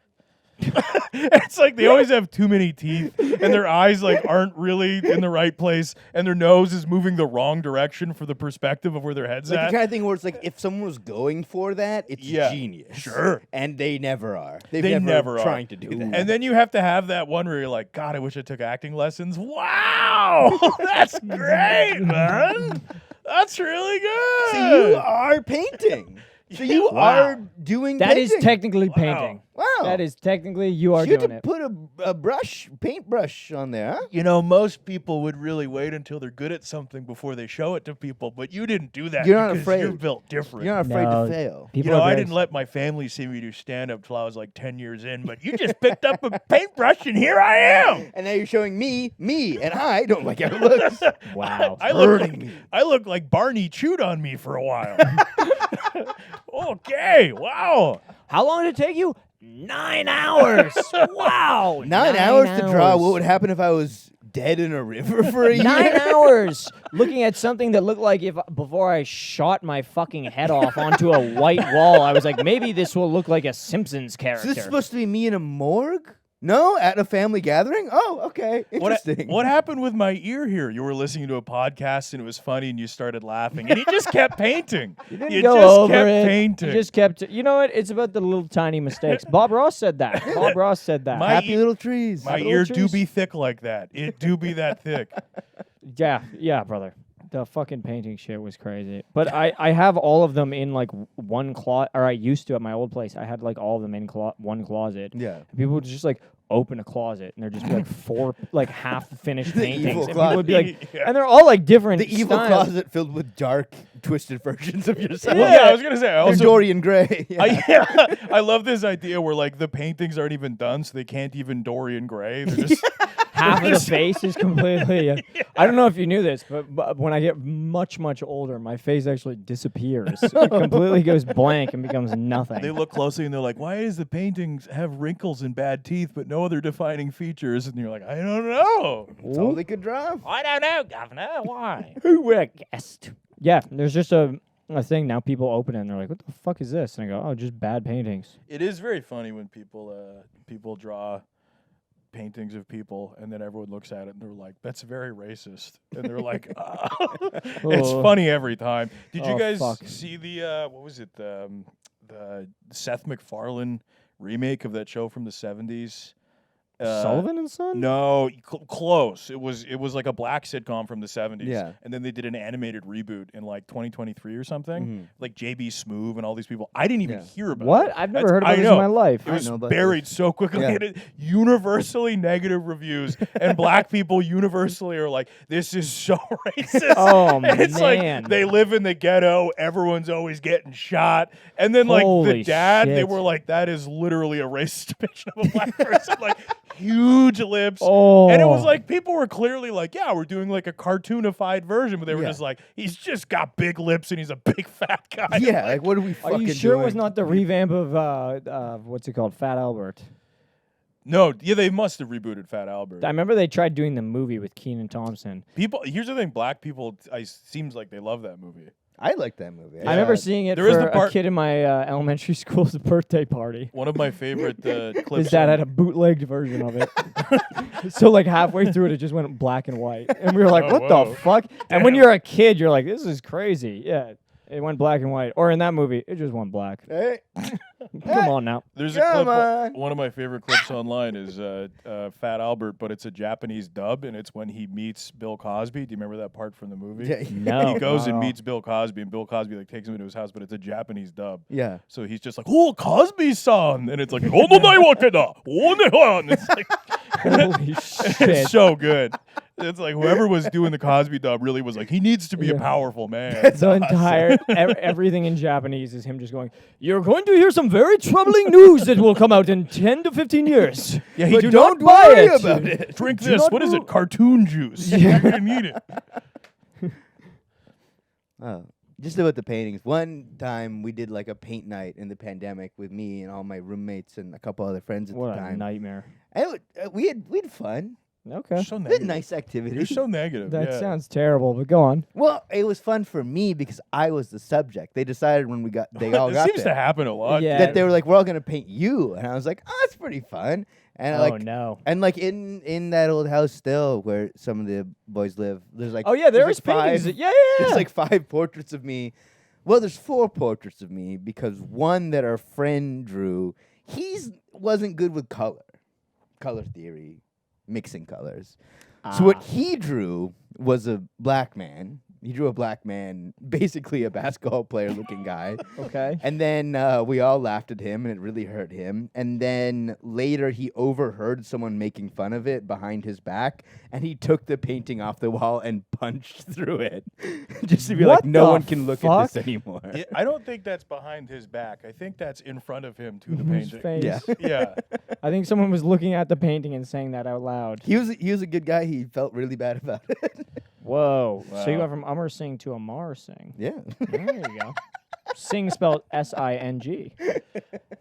S2: it's like they always have too many teeth, and their eyes like aren't really in the right place, and their nose is moving the wrong direction for the perspective of where their head's
S3: Like
S2: at.
S3: the kind of thing where it's like if someone was going for that, it's
S2: Yeah,
S3: genius.
S2: sure.
S3: And they never are.
S2: They
S3: They've
S2: never are
S3: trying to do that.
S2: And then you have to have that one where you're like, "God, I wish I took acting lessons." Wow, that's great, man. That's really good.
S3: so you are painting. So you
S4: Wow.
S3: are doing
S4: That is
S3: painting.
S4: technically painting.
S3: Wow.
S4: That is technically you are
S3: You had
S4: doing
S3: to
S4: it.
S3: put a paintbrush on there, huh?
S2: You know, most people would really wait until they're good at something before they show it to people, but you didn't do that.
S3: You're not
S2: because
S3: afraid.
S2: You're built different.
S3: You're not afraid
S4: No,
S3: to fail.
S4: People
S2: You know,
S4: are
S2: I
S4: very-
S2: didn't let my family see me do stand up till I was like 10 years in, but you just picked up a paintbrush and here I am.
S3: And now you're showing me, and I don't like how it looks.
S4: Wow.
S2: I look like Barney chewed on me for a while. Okay, wow.
S4: How long did it take you? 9 hours. Wow.
S3: 9 hours to draw. What would happen if I was dead in a river for a year?
S4: 9 hours looking at something that looked like if before I shot my fucking head off onto a white wall, I was like, maybe this will look like a Simpsons
S3: So
S4: character.
S3: this is supposed to be me in a morgue? No, at a family gathering? Oh, okay. Interesting.
S2: What happened with my ear here? You were listening to a podcast and it was funny and you started laughing and you just kept painting.
S4: You didn't
S2: You
S4: go
S2: just
S4: over
S2: kept
S4: it.
S2: painting.
S4: You just kept. You know what? It's about the little tiny mistakes. Bob Ross said that. Bob Ross said that.
S2: My
S3: Happy little trees.
S2: My
S4: little
S2: ear do
S4: trees.
S2: be thick like that. It do be that thick.
S4: Yeah, brother. The fucking painting shit was crazy. But I have all of them in like one closet, or I used to at my old place. I had like all of them in one closet.
S3: Yeah.
S4: And people would just like open a closet and there'd just be like 4 like half finished
S3: The
S4: paintings.
S3: evil
S4: And people would be like,
S2: closet. Yeah.
S4: and they're all like different.
S3: The evil
S4: styles.
S3: closet filled with dark, twisted versions of yourself.
S2: Well, yeah, I was gonna say. I
S3: Or
S2: also,
S3: Dorian Gray.
S2: I love this idea where like the paintings aren't even done, so they can't even Dorian Gray. They're just
S4: half of the face is completely. I don't know if you knew this, but when I get much older, my face actually disappears. It completely goes blank and becomes nothing.
S2: They look closely and they're like, "Why does the paintings have wrinkles and bad teeth, but no other defining features?" And you're like, "I don't know."
S3: Totally could draw.
S2: I don't know, Governor. Why?
S4: Who would have guessed? Yeah, there's just a thing now. People open it and they're like, "What the fuck is this?" And I go, "Oh, just bad paintings."
S2: It is very funny when people draw paintings of people, and then everyone looks at it and they're like, "That's very racist," and they're like, "It's funny every time." Did you
S4: Oh,
S2: guys
S4: fuck.
S2: see the what was it the Seth MacFarlane remake of that show from the 70s?
S4: Sullivan and Son?
S2: No, close. It was like a black sitcom from the 70s.
S3: Yeah.
S2: And then they did an animated reboot in like 2023 or something.
S3: Mhm.
S2: Like JB Smoove and all these people. I didn't even hear about
S4: What?
S2: it.
S4: I've never
S2: That's-
S4: heard
S2: I
S4: about this
S2: know.
S4: in my life.
S2: It was
S3: know about
S2: buried so quickly.
S3: Yeah.
S2: And it, universally negative reviews. And black people universally are like, this is so racist.
S4: Oh,
S2: And it's
S4: man.
S2: like they live in the ggetto. Everyone's always getting shot. And then like
S4: Holy
S2: the dad, they
S4: shit.
S2: were like, that is literally a racist depiction of a black person. Like huge lips.
S4: Oh.
S2: And it was like people were clearly like, yeah, we're doing like a cartoonified version, but they were
S3: Yeah.
S2: just like, he's just got big lips and he's a big fat guy.
S3: Yeah, like what are we
S4: Are
S3: fucking
S4: you sure
S3: doing?
S4: it was not the revamp of what's it called, Fat Albert?
S2: No, yeah, they must have rebooted Fat Albert.
S4: I remember they tried doing the movie with Kenan Thompson.
S2: People, here's the thing: black people, seems like they love that movie.
S3: I like that movie.
S4: I remember seeing it
S2: There is
S4: for
S2: the part-
S4: a kid in my elementary school's birthday party.
S2: One of my favorite clips.
S4: His dad had a bootlegged version of it. So like halfway through it just went black and white. And we were like,
S2: Oh,
S4: what
S2: whoa.
S4: the fuck? And when you're a kid, you're like, this is crazy. Yeah. It went black and white. Or in that movie, it just went black.
S3: Hey,
S4: Come on now.
S2: There's a
S3: come
S2: clip.
S3: on.
S2: One of my favorite clips online is Fat Albert, but it's a Japanese dub, and it's when he meets Bill Cosby. Do you remember that part from the movie?
S3: Yeah.
S4: No.
S2: He goes
S4: not
S2: and
S4: at all.
S2: meets Bill Cosby, and Bill Cosby like takes him into his house, but it's a Japanese dub.
S3: Yeah.
S2: So he's just like, "Oh, Cosby-san," and it's like, "Oh no, no, what da? Oh no!" And it's like,
S4: Holy shit.
S2: it's so good. It's like whoever was doing the Cosby dub really was like, he needs to be a
S4: Yeah.
S2: powerful man.
S4: The entire everything in Japanese is him just going, "You're going to hear some very troubling news that will come out in 10 to 15 years.
S2: Yeah,
S4: But
S2: do
S4: don't
S2: not
S4: buy
S3: worry
S4: it.
S3: about it.
S2: drink
S4: Do
S2: this.
S4: not
S2: What is
S4: do-
S2: it? Cartoon juice. You're gonna need it.
S3: Oh, just about the paintings. One time we did like a paint night in the pandemic with me and all my roommates and a couple other friends at
S4: What
S3: the
S4: a
S3: time.
S4: nightmare.
S3: And we had fun.
S4: Okay.
S2: You're so
S3: We had
S2: negative.
S3: nice
S2: You're
S3: activities.
S2: so negative.
S4: That
S2: yeah.
S4: sounds terrible, but go on.
S3: Well, it was fun for me because I was the subject. They decided when they all
S2: It
S3: got
S2: seems
S3: there
S2: to happen a lot.
S4: Yeah.
S3: that they were like, "We're all gonna paint you," and I was like, "Oh, that's pretty fun." And
S4: Oh
S3: like,
S4: no.
S3: and like in that old house still where some of the boys live, there's like
S4: Oh yeah,
S3: there's
S4: there's
S3: like
S4: paintings.
S3: five-
S4: Yeah.
S3: There's like 5 portraits of me. Well, there's 4 portraits of me because one that our friend drew, wasn't good with color theory, mixing colors. So what he drew was a black man. He drew a black man, basically a basketball player looking guy.
S4: Okay.
S3: And then we all laughed at him, and it really hurt him. And then later, he overheard someone making fun of it behind his back, and he took the painting off the wall and punched through it, just to be
S4: What
S3: like, no
S4: the
S3: one can look at this
S4: fuck?
S3: anymore.
S2: I don't think that's behind his back. I think that's in front of him to the
S4: His
S2: painting.
S4: face.
S3: Yeah.
S2: Yeah.
S4: I think someone was looking at the painting and saying that out loud.
S3: He was a good guy. He felt really bad about it.
S4: Whoa. So you
S2: Wow.
S4: went from Amar Singh to Amar Singh.
S3: Yeah.
S4: There you go. Singh spelled S-I-N-G.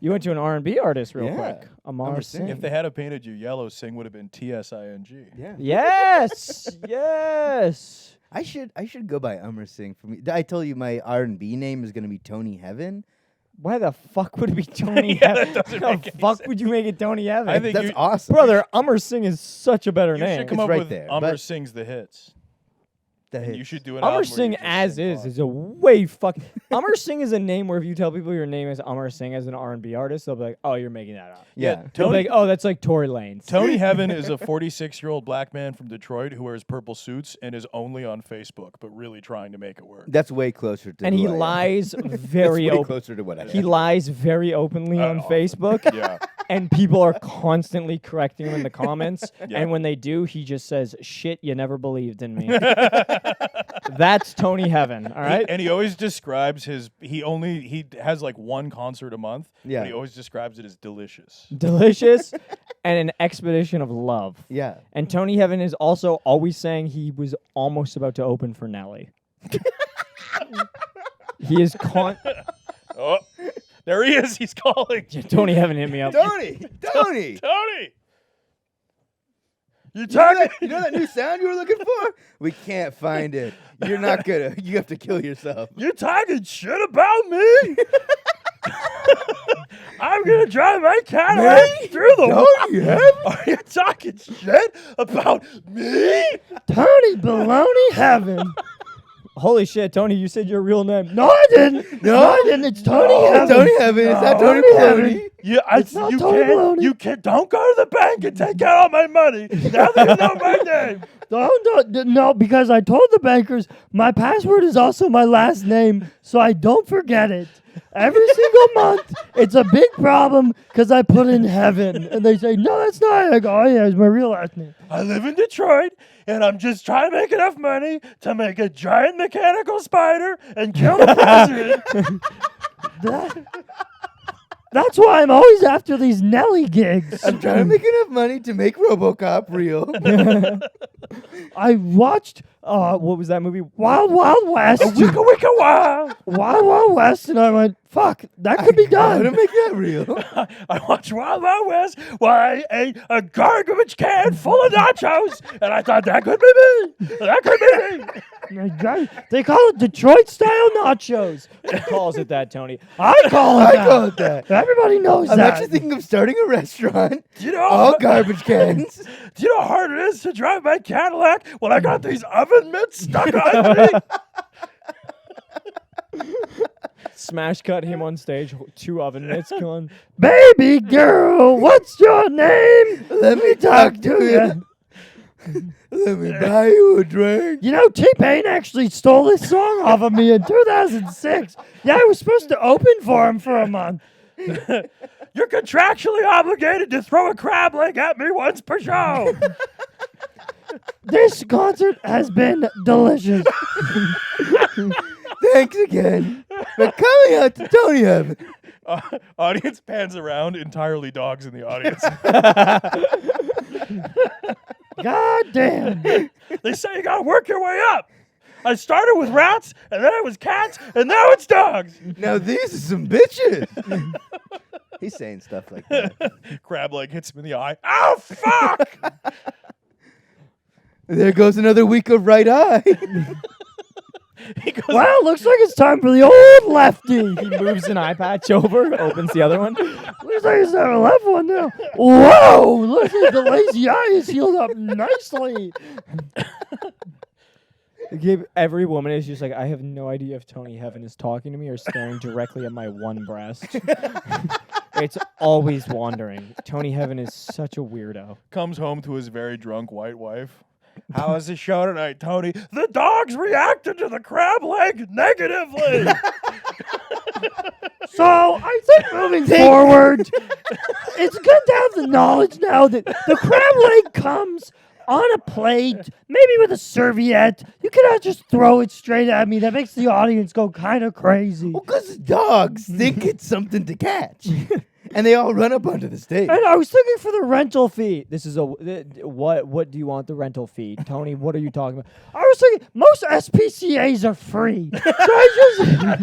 S4: You went to an R&B artist real
S3: Yeah.
S4: quick. Amar
S3: Amar
S4: Singh.
S3: Singh.
S2: If they had painted you yellow, Sing would have been T-S-I-N-G.
S3: Yeah.
S4: Yes. Yes.
S3: I should go by Amar Singh for me. I told you my R&B name is gonna be Tony Heaven.
S4: Why the fuck would it be Tony
S2: Yeah,
S4: Evans?
S2: that doesn't
S4: How
S2: make
S4: the
S2: any
S4: fuck would you make it Tony Evans?
S2: I think
S3: That's
S2: you-
S3: awesome.
S4: Brother, Amar Singh is such a better
S2: You
S4: name.
S2: should come
S3: It's
S2: up
S3: right
S2: with
S3: there,
S2: Amar
S3: but-
S2: Sings the Hits.
S3: The
S2: And you
S3: hits.
S2: should do an
S4: Amar
S2: album where
S4: Singh
S2: you just
S4: as
S2: sing
S4: is
S2: pop.
S4: is a way fuck. Amar Singh is a name where if you tell people your name is Amar Singh as an R&B artist, they'll be like, "Oh, you're making that up."
S3: Yeah.
S4: They'll be
S2: Tony,
S4: like, "Oh, that's like Tory Lanez."
S2: Tony Heaven is a 46-year-old black man from Detroit who wears purple suits and is only on Facebook, but really trying to make it work.
S3: That's way closer to.
S4: and
S3: who
S4: he
S3: I am.
S4: lies
S3: That's
S4: very
S3: way
S4: open.
S3: closer to what I
S4: He
S3: am.
S4: lies very openly on
S2: often.
S4: Facebook,
S2: Yeah.
S4: and people are constantly correcting him in the comments.
S2: Yeah.
S4: And when they do, he just says, "Shit, you never believed in me." That's Tony Heaven, all right?
S2: And he always describes he has like one concert a month,
S3: Yeah.
S2: but he always describes it as delicious.
S4: Delicious. and an expedition of love.
S3: Yeah.
S4: And Tony Heaven is also always saying he was almost about to open for Nelly. He is
S2: Oh, there he is. He's calling.
S4: Tony Heaven hit me up.
S3: Tony!
S2: Tony. You
S3: You know that new sound you were looking for? We can't find it. You're not gonna. You have to kill yourself.
S2: You're talking shit about me? I'm gonna drive my Cadillac through the
S3: Tony Heaven?
S2: Are you talking shit about me?
S4: Tony Baloney Heaven. Holy shit, Tony, you said your real name. No, I didn't. No, I didn't. It's Tony Heaven.
S3: Tony Heaven. Is that Tony Baloney?
S2: Yeah,
S4: not
S2: you
S4: Tony
S2: can't.
S4: Baloney.
S2: You can't. Don't go to the bank and take out all my money. Now that you know my name.
S5: No, because I told the bankers my password is also my last name, so I don't forget it. Every single month, it's a big problem because I put in Heaven, and they say, no, that's not it. I go, oh, yeah, it's my real last name.
S2: I live in Detroit, and I'm just trying to make enough money to make a giant mechanical spider and kill the president.
S5: That's why I'm always after these Nelly gigs.
S3: I'm trying to make enough money to make RoboCop real.
S5: I watched, what was that movie? Wild Wild West.
S2: Wicka wicka wow.
S5: Wild Wild West, and I went, fuck, that could be
S3: How to
S5: done.
S3: make that real?
S2: I watched Wild Wild West while I ate a garbage can full of nachos, and I thought that could be me. That could be me.
S5: They call it Detroit-style nachos.
S4: He calls it that, Tony.
S5: I call it
S3: I
S5: that.
S3: call it that.
S5: Everybody knows
S3: I'm
S5: that.
S3: actually thinking of starting a restaurant.
S2: Do you know?
S3: All garbage cans.
S2: Do you know how hard it is to drive my Cadillac when I got these oven mitts stuck on me?
S4: Smash cut him on stage, 2 oven mitts going.
S5: Baby girl, what's your name?
S3: Let me talk to you. Let me buy you a drink.
S5: You know, T-Pain actually stole this song off of me in 2006. Yeah, I was supposed to open for him for a month.
S2: You're contractually obligated to throw a crab leg at me once per show.
S5: This concert has been delicious.
S3: Thanks again for coming out to Tony Heaven.
S2: Audience pans around, entirely dogs in the audience.
S5: God damn.
S2: They say you gotta work your way up. I started with rats, and then it was cats, and now it's dogs.
S3: Now these are some bitches. He's saying stuff like that.
S2: Crab leg hits him in the eye. Oh, fuck!
S3: There goes another week of right eye.
S2: He goes,
S5: Well, looks like it's time for the old lefty.
S4: He moves an eye patch over, opens the other one.
S5: Looks like it's time for the left one now. Whoa, looks like the lazy eye is healed up nicely.
S4: Every woman is just like, I have no idea if Tony Heaven is talking to me or staring directly at my one breast. It's always wandering. Tony Heaven is such a weirdo.
S2: comes home to his very drunk white wife. How was the show tonight, Tony? The dogs reacted to the crab leg negatively.
S5: So I think moving forward, it's good to have the knowledge now that the crab leg comes on a plate, maybe with a serviette. You cannot just throw it straight at me. That makes the audience go kind of crazy.
S3: Well, because dogs think it's something to catch. And they all run up onto the stage.
S5: And I was thinking for the rental fee.
S4: This is what do you want the rental fee? Tony, what are you talking about?
S5: I was thinking most SPCAs are free. So I just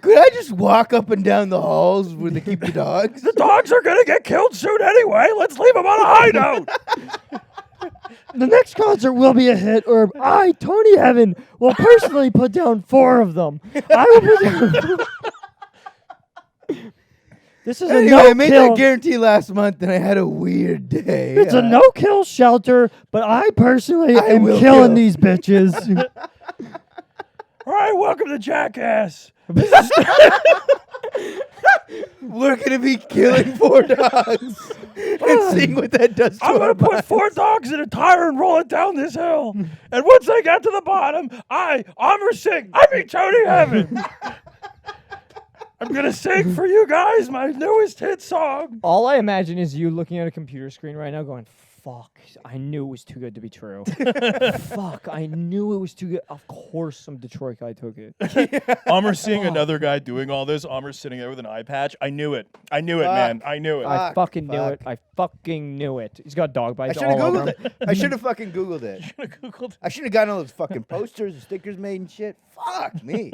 S3: Could I just walk up and down the halls where they keep the dogs?
S2: The dogs are gonna get killed soon anyway. Let's leave them on a high note.
S5: the next concert will be a hit, or I, Tony Heaven, will personally put down 4 of them. I will put down. This is
S3: Anyway,
S5: a
S3: I made
S5: no-kill.
S3: that guarantee last month, and I had a weird day.
S5: It's a no-kill shelter, but I personally
S3: I
S5: am
S3: will
S5: killing
S3: kill.
S5: these bitches.
S2: All right, welcome to Jackass.
S3: We're gonna be killing 4 dogs and seeing what that does to
S2: I'm
S3: our
S2: gonna put
S3: minds.
S2: 4 dogs in a tire and roll it down this hill. And once I get to the bottom, Amr Singh, Tony Heaven. I'm gonna sing for you guys my newest hit song.
S4: All I imagine is you looking at a computer screen right now going, fuck. I knew it was too good to be true. Fuck. I knew it was too good. Of course some Detroit guy took it.
S2: Amr's seeing another guy doing all this. Amr's sitting there with an eye patch. I knew it. I knew it, man. I knew it.
S4: I fucking knew it. I fucking knew it. He's got dog
S3: I
S4: bites
S3: should have
S4: all over
S3: Googled
S4: him.
S3: it. I should have fucking Googled it.
S2: Googled.
S3: I should have gotten all those fucking posters and stickers made and shit. Fuck me.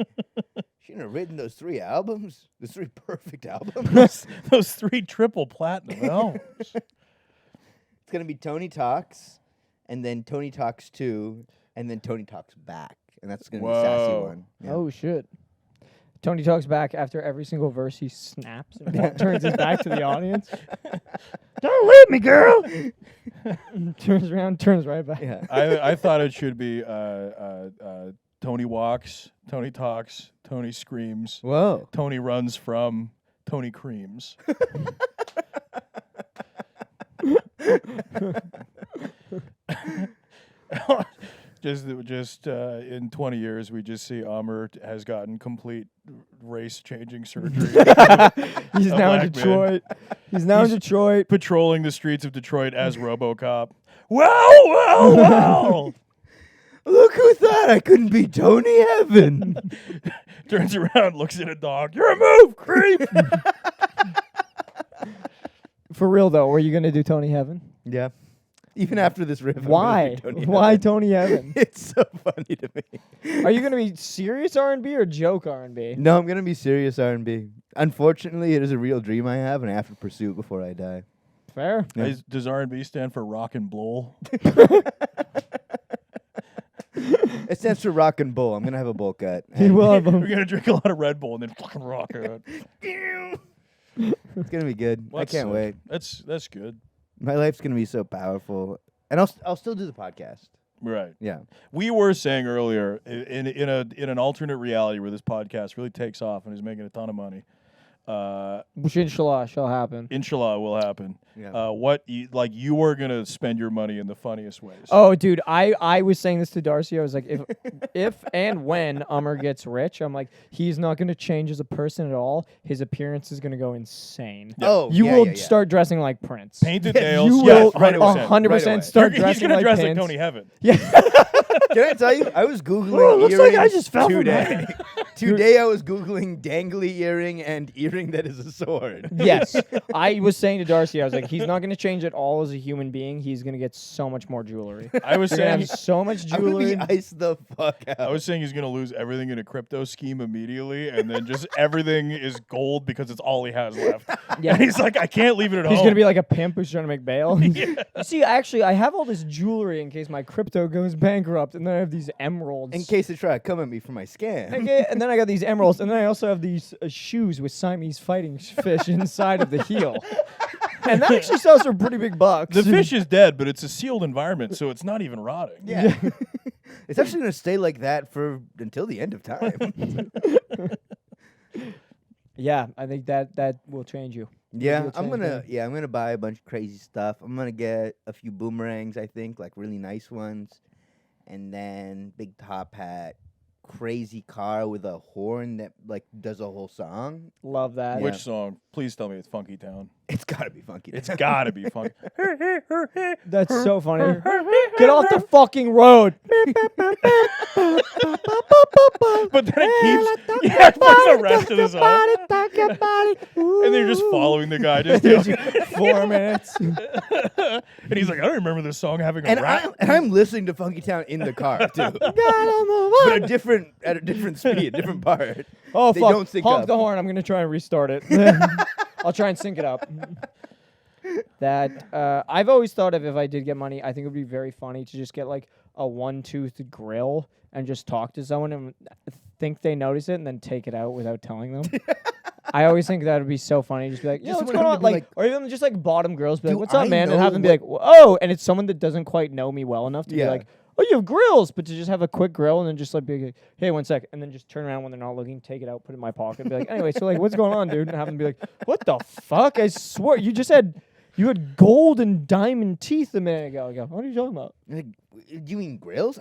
S3: Shouldn't have written those 3 albums. Those 3 perfect albums.
S2: Those 3 triple platinum albums.
S3: It's gonna be Tony Talks, and then Tony Talks 2, and then Tony Talks Back, and that's gonna be a sassy
S2: Whoa.
S3: one. Yeah.
S4: Oh shit. Tony talks back after every single verse. He snaps and turns his back to the audience.
S5: Don't leave me, girl.
S4: Turns around, turns right back.
S3: Yeah.
S2: I thought it should be Tony walks, Tony talks, Tony screams,
S3: Whoa.
S2: Tony runs from, Tony creams. Just in 20 years, we just see Amr has gotten complete race-changing surgery.
S4: He's
S2: A
S4: now in
S2: black
S4: Detroit. He's now in Detroit.
S2: Patrolling the streets of Detroit as RoboCop. Well.
S3: Look who thought I couldn't be Tony Heaven.
S2: Turns around, looks at a dog. You're a move, creep.
S4: For real though, were you gonna do Tony Heaven?
S3: Yeah. Even after this riff. I'm gonna
S4: Why?
S3: do Tony
S4: Why
S3: Heaven.
S4: Tony Heaven?
S3: It's so funny to me.
S4: Are you gonna be serious R&B or joke R&B?
S3: No, I'm gonna be serious R&B. Unfortunately, it is a real dream I have, and I have to pursue it before I die.
S4: Fair.
S3: Yeah.
S2: Does R&B stand for rock and blow?
S3: It stands for rock and bull. I'm gonna have a bowl cut.
S4: He will have
S2: We're
S4: him.
S2: gonna drink a lot of Red Bull and then fucking rock out.
S3: It's gonna be good.
S2: Well,
S3: I can't wait.
S2: That's good.
S3: My life's gonna be so powerful, and I'll still do the podcast.
S2: Right.
S3: Yeah.
S2: We were saying earlier in an alternate reality where this podcast really takes off and is making a ton of money.
S4: Which inshallah shall happen.
S2: Inshallah will happen.
S3: Yeah.
S2: You are gonna spend your money in the funniest ways.
S4: Oh, dude, I was saying this to Darcy. I was like, if and when Umar gets rich, I'm like, he's not going to change as a person at all. His appearance is going to go insane.
S3: Oh,
S4: You
S3: yeah,
S4: will
S3: yeah, yeah.
S4: start dressing like Prince.
S2: Painted
S3: Yes,
S2: nails.
S4: You
S2: yes,
S4: will
S2: 100%.
S4: 100%
S3: Right away.
S4: start
S2: He's
S4: dressing
S2: gonna
S4: like
S2: dress
S4: Prince.
S2: like Tony Heaven.
S3: Can I tell you? I was googling
S5: Oh, it looks like I
S3: earrings
S5: just fell from
S3: today. Today I was googling dangly earring and earring that is a sword.
S4: Yes. I was saying to Darcy, I was like, he's not going to change at all as a human being. He's going to get so much more jewelry.
S2: I was
S4: He's going to
S2: saying
S4: have so much
S3: I'm gonna
S4: jewelry.
S3: be iced the fuck out.
S2: I was saying he's gonna lose everything in a crypto scheme immediately, and then just everything is gold because it's all he has left.
S4: Yeah.
S2: And he's like, I can't leave it at
S4: He's
S2: home.
S4: going to be like a pimp who's trying to make bail. You see, actually, I have all this jewelry in case my crypto goes bankrupt, and then I have these emeralds.
S3: in case they try to come at me for my scam.
S4: Okay, and then I got these emeralds, and then I also have these shoes with Siamese fighting fish inside of the heel. And that actually sells for pretty big bucks.
S2: the fish is dead, but it's a sealed environment, so it's not even rotting.
S3: Yeah. It's actually gonna stay like that for until the end of time.
S4: Yeah, I think that will change you.
S3: Yeah,
S4: It'll
S3: I'm
S4: change
S3: gonna
S4: you.
S3: I'm gonna buy a bunch of crazy stuff. I'm gonna get a few boomerangs, I think, like really nice ones, and then big top hat, crazy car with a horn that like does a whole song.
S4: Love that.
S2: Which song? Please tell me it's Funky Town.
S3: It's gotta be funky.
S2: It's gotta be funky.
S4: That's so funny. Get off the fucking road.
S2: But then it keeps. Yeah, for the rest of the song. And they're just following the guy. Just
S4: 4 minutes.
S2: and he's like, I don't remember this song having a
S3: and
S2: rap.
S3: I'm listening to Funky Town in the car too, but at a different speed, different part.
S4: Oh,
S3: They
S4: fuck.
S3: don't sync
S4: Honk
S3: up.
S4: the horn. I'm going to try and restart it. I'll try and sync it up. That I've always thought of if I did get money, I think it would be very funny to just get like a one-toothed grill and just talk to someone and think they notice it and then take it out without telling them. I always think that would be so funny. Just be like, yeah,
S3: Just
S4: what's
S3: want
S4: going
S3: him to
S4: on?
S3: be
S4: Like,
S3: like,
S4: or even just like bottom girls be like,
S3: "Do
S4: what's up,
S3: I
S4: man? And
S3: know
S4: have them be
S3: what-"
S4: like, oh, and it's someone that doesn't quite know me well enough to be
S3: Yeah.
S4: like, oh, you have grills, but to just have a quick grill and then just like be like, hey, 1 sec, and then just turn around when they're not looking, take it out, put it in my pocket, and be like, anyway, so like, what's going on, dude? And have them be like, what the fuck? I swear, you had gold and diamond teeth a minute ago. I go, what are you talking about?
S3: Like, do you mean grills?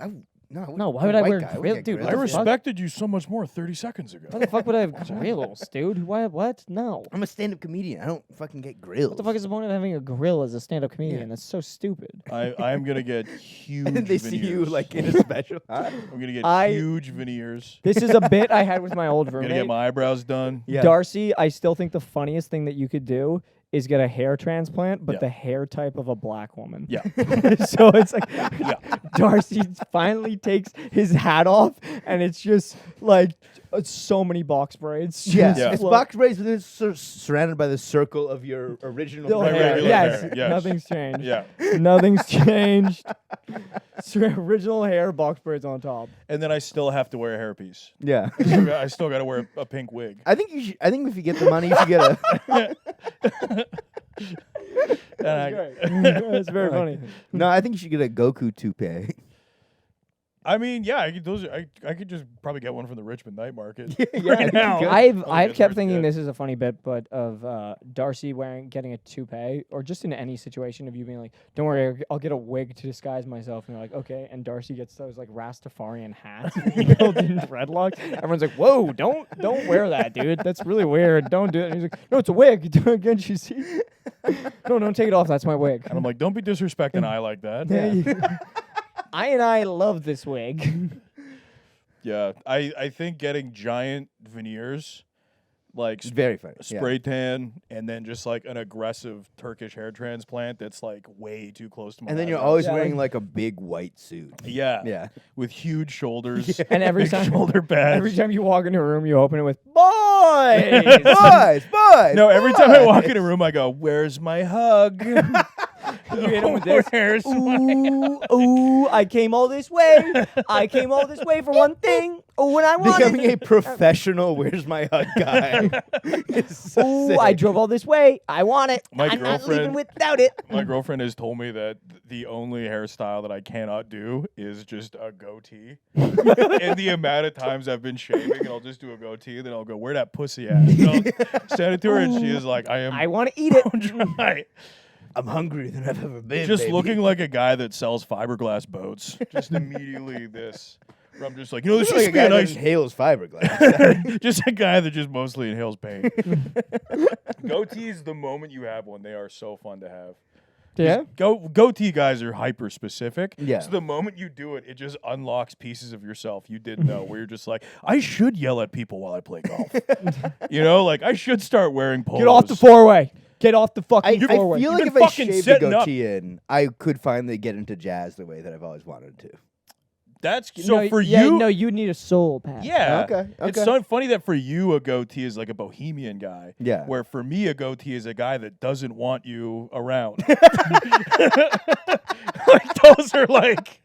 S4: No, why would I wear grill, dude?
S2: I respected you so much more 30 seconds ago.
S4: Why the fuck would I have grills, dude? Why? What? No.
S3: I'm a stand-up comedian. I don't fucking get grills.
S4: What the fuck is the point of having a grill as a stand-up comedian? That's so stupid.
S2: I'm gonna get huge.
S3: And they see you like in a special.
S2: I'm gonna get huge veneers.
S4: This is a bit I had with my old
S2: I'm
S4: roommate.
S2: gonna get my eyebrows done.
S3: Yeah.
S4: Darcy, I still think the funniest thing that you could do is get a hair transplant, but
S2: Yeah.
S4: the hair type of a black woman.
S2: Yeah.
S4: So it's like Darcy finally takes his hat off, and it's just like so many box braids.
S3: Yeah,
S2: Yeah.
S3: it's box braids, but it's surrounded by the circle of your original
S4: Still
S2: My
S3: hair.
S4: hair.
S2: regular
S4: Yes,
S2: hair, yes.
S4: nothing's changed.
S2: Yeah.
S4: Nothing's changed. Original hair, box braids on top.
S2: And then I still have to wear a hairpiece.
S3: Yeah.
S2: I still got to wear a pink wig.
S3: I think you should. I think if you get the money, you should get a.
S4: That's very funny.
S3: No, I think you should get a Goku toupee.
S2: I mean, yeah, I could just probably get one from the Richmond night market.
S3: Yeah,
S2: now.
S4: I've
S2: that's
S4: kept
S2: pretty
S4: thinking
S2: good.
S4: this is a funny bit, but of Darcy getting a toupee, or just in any situation of you being like, "Don't worry, I'll get a wig to disguise myself," and you're like, "Okay," and Darcy gets those like Rastafarian hats, built in dreadlocks. Everyone's like, "Whoa, don't wear that, dude. That's really weird. Don't do it." And he's like, "No, it's a wig. Can't you see? No, don't take it off. That's my wig."
S2: And I'm like, don't be disrespecting I like that.
S4: I love this wig.
S2: Yeah, I think getting giant veneers, like
S3: It's very funny. Yeah.
S2: spray tan, and then just like an aggressive Turkish hair transplant that's like way too close to my
S3: And then you're
S2: eyebrows.
S3: always
S4: Yeah,
S3: wearing
S4: like-
S3: like a big white suit.
S2: Yeah.
S3: Yeah.
S2: With huge shoulders.
S4: And every
S2: big
S4: time,
S2: shoulder pads.
S4: every time you walk into a room, you open it with boys.
S3: boys.
S2: No, every time I walk in a room, I go, "Where's my hug?"
S4: You hit him with this.
S2: Where's my
S4: Ooh, I came all this way. I came all this way for one thing. Oh, when I wanted.
S3: Becoming a professional "Where's my hug" guy. It's so
S4: Ooh, I
S3: sick.
S4: drove all this way. I want it.
S2: My
S4: I'm not leaving
S2: girlfriend-
S4: without it.
S2: My girlfriend has told me that the only hairstyle that I cannot do is just a goatee. And the amount of times I've been shaving and I'll just do a goatee, then I'll go, "Where that pussy at?" And I'll send it to her, and she is like,
S4: I want to eat it.
S2: dry.
S3: I'm hungrier than I've ever been.
S2: Just
S3: baby.
S2: looking like a guy that sells fiberglass boats. Just immediately this. Where I'm just like, this
S3: Like a
S2: used to be
S3: guy
S2: a
S3: that
S2: nice
S3: inhales fiberglass.
S2: just a guy that just mostly inhales paint. Goatees, the moment you have one, they are so fun to have.
S4: Yeah.
S2: Goatee guys are hyper specific.
S3: Yeah.
S2: So the moment you do it, it just unlocks pieces of yourself you didn't know. Where you're just like, I should yell at people while I play golf. Like I should start wearing polos.
S4: Get off the four-way. Get off the
S3: I
S4: fucking four-way.
S3: feel like
S2: You've
S3: if
S2: been
S3: I
S2: fucking
S3: shaved the
S2: setting up.
S3: goatee in, I could finally get into jazz the way that I've always wanted to.
S2: That's so
S4: no,
S2: for
S4: yeah,
S2: you.
S4: No, you need a soul patch.
S2: Yeah.
S3: Okay,
S2: It's
S3: okay.
S2: so funny that for you, a goatee is like a bohemian guy.
S3: Yeah.
S2: Where for me, a goatee is a guy that doesn't want you around. Like those are like.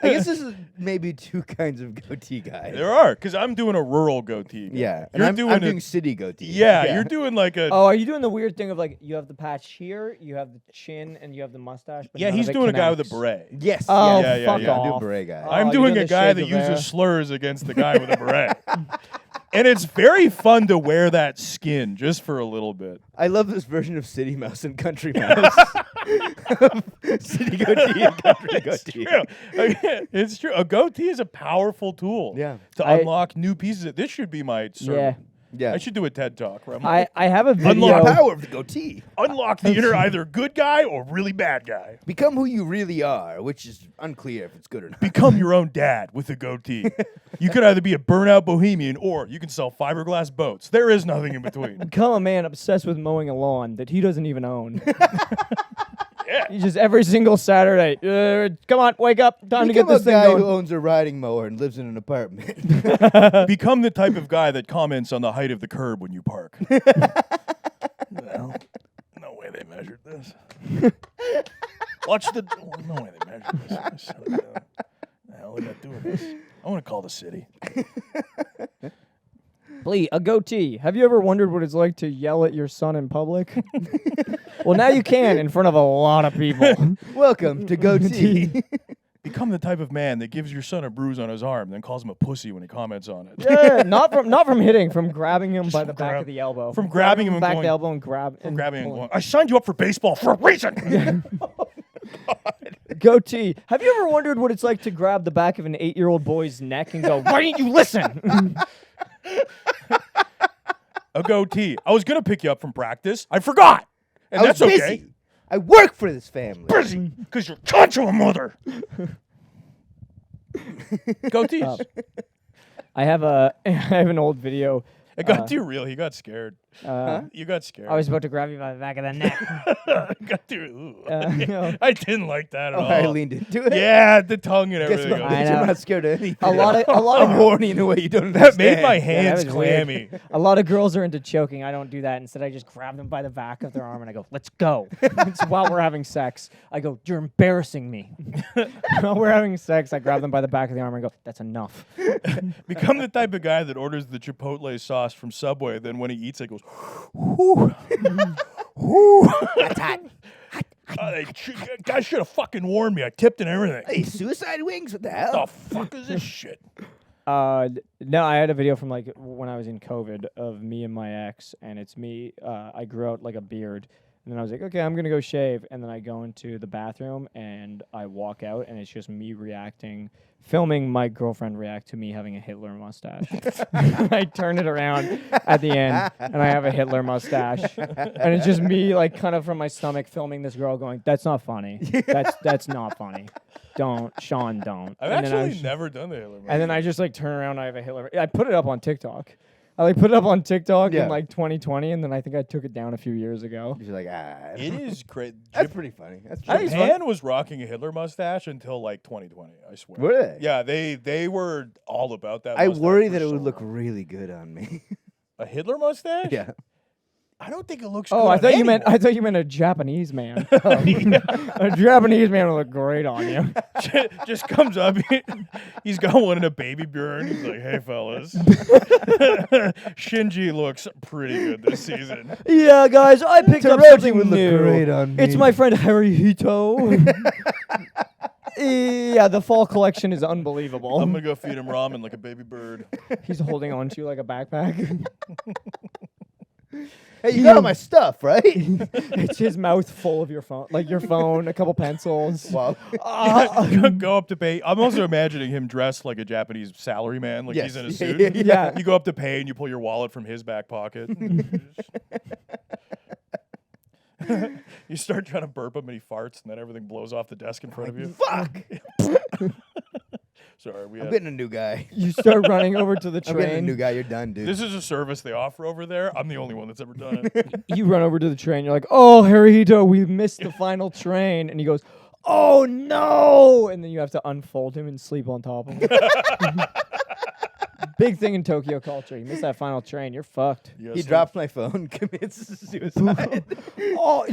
S3: I guess this is maybe two kinds of goatee guys.
S2: There are, because I'm doing a rural goatee.
S3: Yeah, and
S2: You're
S3: I'm
S2: doing
S3: doing
S2: a-
S3: city goatee.
S2: Yeah, you're doing like a.
S4: Oh, are you doing the weird thing of like you have the patch here, you have the chin, and you have the mustache? But
S2: Yeah,
S4: none
S2: he's
S4: of it
S2: doing a guy with a
S4: connects?
S2: beret.
S3: Yes.
S4: Oh,
S2: Yeah, yeah,
S4: fuck
S2: yeah.
S3: I'm doing
S4: off.
S3: beret guy.
S4: Oh,
S2: I'm
S4: you're
S2: doing
S4: doing
S2: a
S4: the
S2: guy
S4: Che
S2: that
S4: Guevara.
S2: uses slurs against the guy with a beret. And it's very fun to wear that skin just for a little bit.
S3: I love this version of City Mouse and Country Mouse. City goatee and country goatee.
S2: True. It's true. A goatee is a powerful tool
S3: Yeah.
S2: to
S4: I-
S2: unlock new pieces. This should be my sermon.
S4: Yeah.
S3: Yeah.
S2: I should do a TED Talk where I'm like,
S4: I have a
S3: The
S4: video.
S3: power of the goatee.
S2: unlock the inner either good guy or really bad guy.
S3: Become who you really are, which is unclear if it's good or not.
S2: Become your own dad with a goatee. You could either be a burnout bohemian or you can sell fiberglass boats. There is nothing in between.
S4: Become a man obsessed with mowing a lawn that he doesn't even own.
S2: Yeah.
S4: He just every single Saturday. Come on, wake up! Time to get
S3: Become
S4: this
S3: a
S4: thing
S3: guy
S4: going.
S3: who owns a riding mower and lives in an apartment.
S2: Become the type of guy that comments on the height of the curb when you park. Well, no way they measured this. Watch the. No way they measured this. The hell are they doing this? I want to call the city.
S4: Lee, a goatee. Have you ever wondered what it's like to yell at your son in public? Well, now you can in front of a lot of people.
S3: Welcome to Goatee.
S2: Become the type of man that gives your son a bruise on his arm, then calls him a pussy when he comments on it.
S4: Yeah, not from hitting, from grabbing him by the back
S2: grab-
S4: of the elbow.
S2: from grabbing him and
S4: back
S2: going-
S4: the elbow and
S2: Grabbing and
S4: pulling.
S2: going, I signed you up for baseball for a reason.
S4: Goatee. Have you ever wondered what it's like to grab the back of an 8-year-old boy's neck and go, "Why didn't you listen?"
S2: A goatee. I was gonna pick you up from practice. I forgot, and
S3: I was
S2: that's
S3: busy.
S2: okay.
S3: I work for this family.
S2: Busy, because you're cunt to a mother. Goatees.
S4: I have an old video.
S2: It got too real. He got scared. You got scared.
S4: I was about to grab you by the back of the neck.
S2: got too.
S4: No.
S2: I didn't like that at all.
S3: I leaned into it.
S2: Yeah, the tongue and
S3: Guess
S2: everything.
S3: what?
S4: I
S3: Bitch,
S4: know.
S3: I'm not scared of anything.
S4: A lot
S3: I'm
S4: of
S3: horny in a way you don't
S2: That
S3: understand.
S2: made my hands
S4: was weird.
S2: clammy.
S4: A lot of girls are into choking. I don't do that. Instead, I just grab them by the back of their arm and I go, "Let's go." It's while we're having sex. I go, "You're embarrassing me." While we're having sex, I grab them by the back of the arm and go, "That's enough."
S2: Become the type of guy that orders the Chipotle sauce from Subway. Then when he eats it, goes, "Whoo, whoo."
S3: That's hot.
S2: Guys should have fucking warned me. I tipped and everything.
S3: Hey, suicide wings? What the hell?
S2: The fuck is this shit?
S4: No, I had a video from like when I was in COVID of me and my ex, and it's me. I grew out like a beard, and then I was like, okay, I'm gonna go shave, and then I go into the bathroom and I walk out, and it's just me filming my girlfriend react to me having a Hitler mustache. I turn it around at the end, and I have a Hitler mustache, and it's just me like kind of from my stomach filming this girl going, "That's not funny. That's not funny. Don't, Sean, don't."
S2: I've
S4: And then I
S2: actually
S4: was-
S2: never done the Hitler.
S4: And then I just like turn around. I have a Hitler. I put it up on TikTok. I like put it up on TikTok
S3: Yeah.
S4: in like 2020, and then I think I took it down a few years ago.
S3: You're like,
S2: It is crazy.
S3: That's pretty funny. That's
S4: I think it's
S2: Japan was rocking a Hitler mustache until like 2020. I swear.
S3: Were they?
S2: Yeah, they were all about that.
S3: I
S2: mustache
S3: worry
S2: for
S3: that it
S2: so
S3: would look
S2: long.
S3: really good on me.
S2: A Hitler mustache.
S3: Yeah.
S2: I don't think it looks.
S4: Oh,
S2: good
S4: I
S2: on
S4: thought you meant
S2: anyone.
S4: a Japanese man. A Japanese man would look great on you.
S2: Just comes up. He's got one in a baby burn. He's like, "Hey, fellas, Shinji looks pretty good this season."
S4: Yeah, guys, I picked up
S3: Taraji
S4: something
S3: would look
S4: new.
S3: great on me.
S4: It's my friend Haruhito. Yeah, the fall collection is unbelievable.
S2: I'm gonna go feed him ramen like a baby bird.
S4: He's holding on to you like a backpack.
S3: Hey, you got all my stuff, right?
S4: It's his mouth full of your phone, like your phone, a couple pencils.
S3: Well,
S2: Go up to pay. I'm also imagining him dressed like a Japanese salaryman, like
S3: yes.
S2: he's in a suit.
S4: Yeah.
S2: You go up to pay and you pull your wallet from his back pocket. You start trying to burp him and he farts, and then everything blows off the desk in front of you.
S3: fuck.
S2: Sorry, we
S3: I'm
S2: had.
S3: getting a new guy.
S4: You start running over to the
S3: I'm getting a new
S4: train.
S3: guy. You're done, dude.
S2: This is a service they offer over there. I'm the only one that's ever done it.
S4: You run over to the train. You're like, "Oh, Haruhito, we missed the final train." And he goes, "Oh no!" And then you have to unfold him and sleep on top of him. Big thing in Tokyo culture. You miss that final train, you're fucked.
S2: You
S3: He
S2: gotta
S3: drops my phone, commits suicide.
S4: Oh,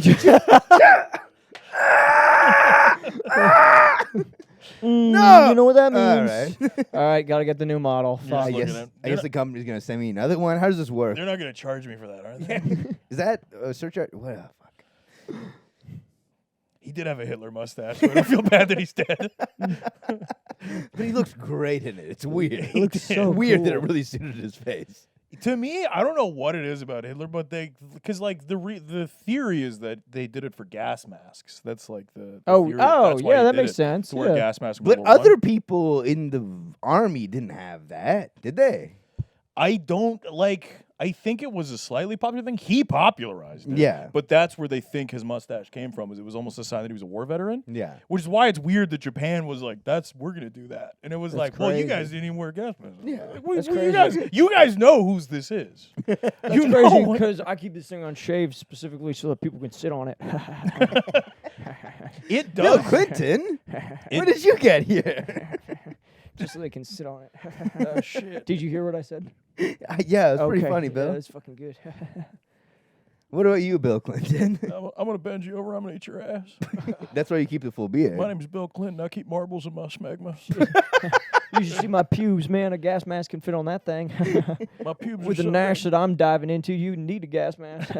S3: No!
S4: You know what that
S3: All
S4: means?
S3: right.
S4: All right, gotta get the new model.
S2: You're
S4: Fuck.
S3: I
S2: just looking
S3: guess,
S2: at-
S3: I guess the company's going to send me another one. How does this work?
S2: They're not going to charge me for that, are they?
S3: Is that a search? What the fuck?
S2: He did have a Hitler mustache, so I don't feel bad that he's dead.
S3: But he looks great in it. It's weird. It
S4: looks so
S3: weird that it
S4: cool.
S3: really suited his face.
S2: To me, I don't know what it is about Hitler, but because like the theory is that they did it for gas masks. That's like the
S4: Oh,
S2: theory.
S4: oh,
S2: That's why
S4: yeah,
S2: he
S4: that
S2: did
S4: makes
S2: it,
S4: sense.
S2: To wear
S4: Yeah.
S2: gas masks. in
S3: But
S2: World War I.
S3: other people in the army didn't have that, did they?
S2: I don't like. I think it was a slightly popular thing. He popularized it.
S3: Yeah.
S2: But that's where they think his mustache came from. Is it was almost a sign that he was a war veteran.
S3: Yeah.
S2: Which is why it's weird that Japan was like, we're gonna do that, and it was
S4: That's
S2: like, well, you
S4: crazy.
S2: guys didn't even wear gas masks.
S3: Yeah.
S2: Like,
S4: That's
S2: you guys know whose this is.
S4: That's
S2: you
S4: crazy
S2: know.
S4: because I keep this thing unshaved specifically so that people can sit on it.
S2: It
S3: Bill
S2: does.
S3: Clinton? Where did you get here?
S4: Just so they can sit on it.
S2: Oh, shit.
S4: Did you hear what I said?
S3: Yeah, it's pretty funny,
S4: Yeah,
S3: Bill.
S4: that's fucking good.
S3: What about you, Bill Clinton?
S2: I'm gonna bend you over. I'm gonna eat your ass.
S3: That's why you keep the full beard.
S2: My name's Bill Clinton. I keep marbles in my smegma.
S4: You should see my pubes, man. A gas mask can fit on that thing.
S2: My pubes
S4: With
S2: are
S4: the
S2: so
S4: Nash
S2: big.
S4: that I'm diving into, you need a gas mask.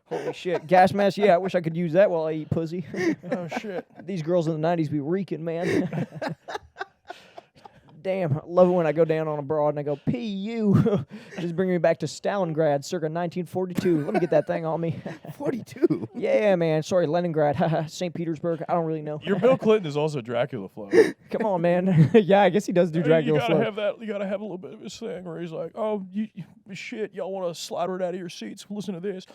S4: Holy shit. Gas mask, yeah, I wish I could use that while I eat pussy.
S2: Oh shit.
S4: These girls in the 90s be reeking, man. Damn, I love it when I go down on a broad and I go, P.U. Just bring me back to Stalingrad circa 1942. Let me get that thing on me.
S3: 42.
S4: Yeah, man. Sorry, Leningrad. St. Petersburg. I don't really know.
S2: Your Bill Clinton is also Dracula flow.
S4: Come on, man. Yeah, I guess he does do Dracula
S2: You gotta
S4: flow.
S2: have that. You gotta have a little bit of his thing where he's like, "Oh, shit, y'all want to slaughter it out of your seats? Listen to this."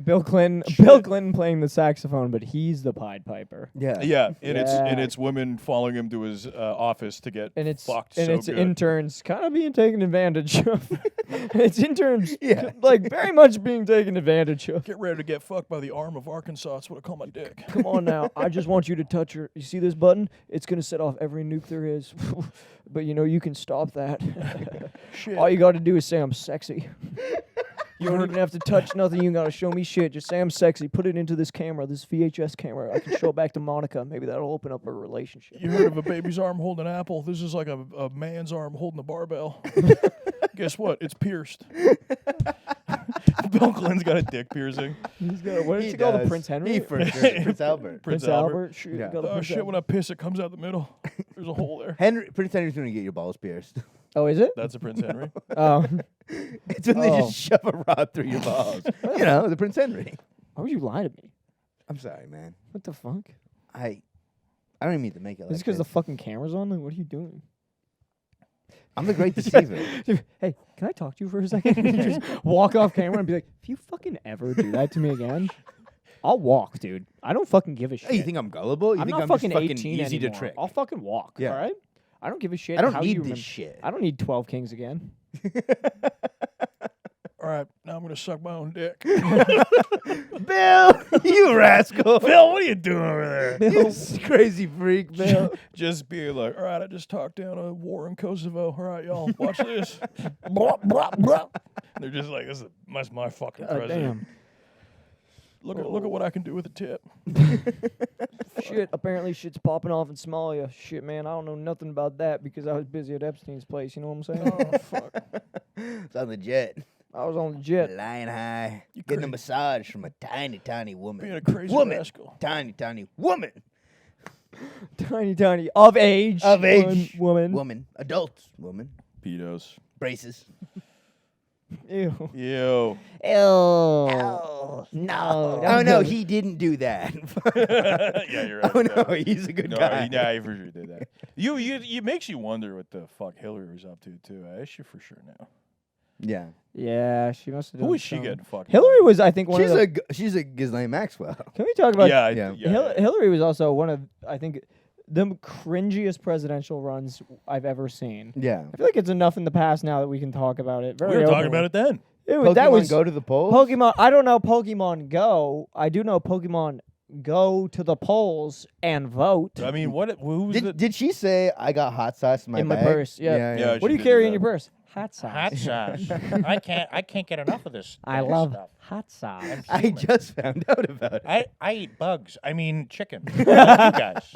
S4: Bill Clinton playing the saxophone, but he's the Pied Piper.
S3: Yeah.
S2: Yeah, and
S4: Yeah.
S2: it's women following him to his office to get
S4: And it's
S2: fucked.
S4: and
S2: so
S4: it's
S2: good.
S4: interns kind of being taken advantage of. It's interns,
S3: Yeah.
S4: like very much being taken advantage of.
S2: Get ready to get fucked by the arm of Arkansas. That's what I call my dick.
S4: Come on now, I just want you to touch her. You see this button? It's gonna set off every nuke there is. But you know you can stop that.
S2: Shit.
S4: All you got to do is say I'm sexy. You don't even have to touch nothing. You got to show me shit. Just say I'm sexy. Put it into this camera, this VHS camera. I can show it back to Monica. Maybe that'll open up a relationship.
S2: You heard of a baby's arm holding an apple? This is like a man's arm holding a barbell. Guess what? It's pierced. Bill Clinton's got a dick piercing.
S4: He's got what is
S3: He
S4: he called? The
S3: does.
S4: Prince Henry?
S3: He for sure. Prince Albert.
S4: Prince Albert. Shit,
S3: Yeah.
S4: you got a
S2: Oh
S4: Prince
S2: shit!
S4: Albert.
S2: When I piss, it comes out the middle. There's a hole there.
S3: Prince Henry's going to get your balls pierced.
S4: Oh, is it?
S2: That's a Prince Henry.
S4: Oh.
S3: It's when they
S4: Oh.
S3: just shove a rod through your balls. You know, the Prince Henry.
S4: Why would you lie to me?
S3: I'm sorry, man.
S4: What the fuck?
S3: I don't even mean to make it
S4: Is
S3: like
S4: this because the
S3: this.
S4: fucking camera's on? Like, what are you doing?
S3: I'm the great deceiver.
S4: Hey, can I talk to you for a second? You just walk off camera and be like, if you fucking ever do that to me again, I'll walk, dude. I don't fucking give a shit.
S3: Hey, you think I'm gullible? You
S4: I'm
S3: think
S4: not
S3: I'm
S4: fucking
S3: just fucking
S4: 18
S3: easy
S4: anymore.
S3: to trick?
S4: I'll fucking walk,
S3: Yeah.
S4: all right? I don't give a shit.
S3: I don't
S4: how you
S3: need
S4: remember.
S3: this shit.
S4: I don't need 12 Kings again.
S2: All right, now I'm gonna suck my own dick.
S3: Bill, you rascal.
S2: Bill, what are you doing over there?
S3: You crazy freak, Bill.
S2: Just be like, all right, I just talked down a war in Kosovo. All right, y'all, watch this. Blah, blah, blah. They're just like, that's my fucking president.
S4: Damn.
S2: Look at what I can do with a tip.
S4: Shit, apparently shit's popping off in Somalia. Shit, man, I don't know nothing about that because I was busy at Epstein's place. You know what I'm saying?
S2: Oh fuck.
S3: It's on the jet.
S4: I was on the jet.
S3: Flying high.
S2: You
S3: Getting a
S2: crazy.
S3: massage from a tiny, tiny woman.
S2: Being a crazy
S3: woman.
S2: rascal.
S3: Tiny, tiny woman.
S4: Tiny, of age.
S3: Of age.
S4: Woman.
S3: Woman. Adult woman.
S2: Pedos.
S3: Braces.
S4: Ew.
S2: Ew.
S3: Oh, no. Oh, no, he didn't do that.
S2: Yeah, you're right.
S3: Oh, no, he's a good
S2: No,
S3: guy.
S2: he for sure did that. It makes you wonder what the fuck Hillary was up to too. I ask you for sure now.
S3: Yeah.
S4: Yeah, she must have done
S2: Who is she
S4: something.
S2: getting fucked?
S4: Hillary was, I think, one
S3: She's
S4: of the...
S3: she's a Ghislaine Maxwell.
S4: Can we talk about...
S2: Yeah,
S3: Yeah.
S4: Hillary was also one of, I think, the cringiest presidential runs I've ever seen.
S3: Yeah.
S4: I feel like it's enough in the past now that we can talk about it.
S2: We
S4: Very
S2: were talking
S4: openly.
S2: about it then.
S4: That was
S3: go to the polls?
S4: Pokemon. I don't know Pokemon Go. I do know Pokemon Go to the polls and vote.
S2: I mean, who's the
S3: Did she say I got hot sauce in my
S4: In my
S3: bag?
S4: purse, yeah.
S2: Yeah,
S4: What do
S2: she
S4: you
S2: did
S4: carry
S2: do
S4: in your
S2: that.
S4: purse? Hot sauce.
S6: Hot sauce. I can't get enough of this.
S4: I
S6: this
S4: love
S6: stuff.
S4: hot sauce.
S3: I
S6: human.
S3: just found out about it.
S6: I eat bugs. I mean chicken. Like you guys.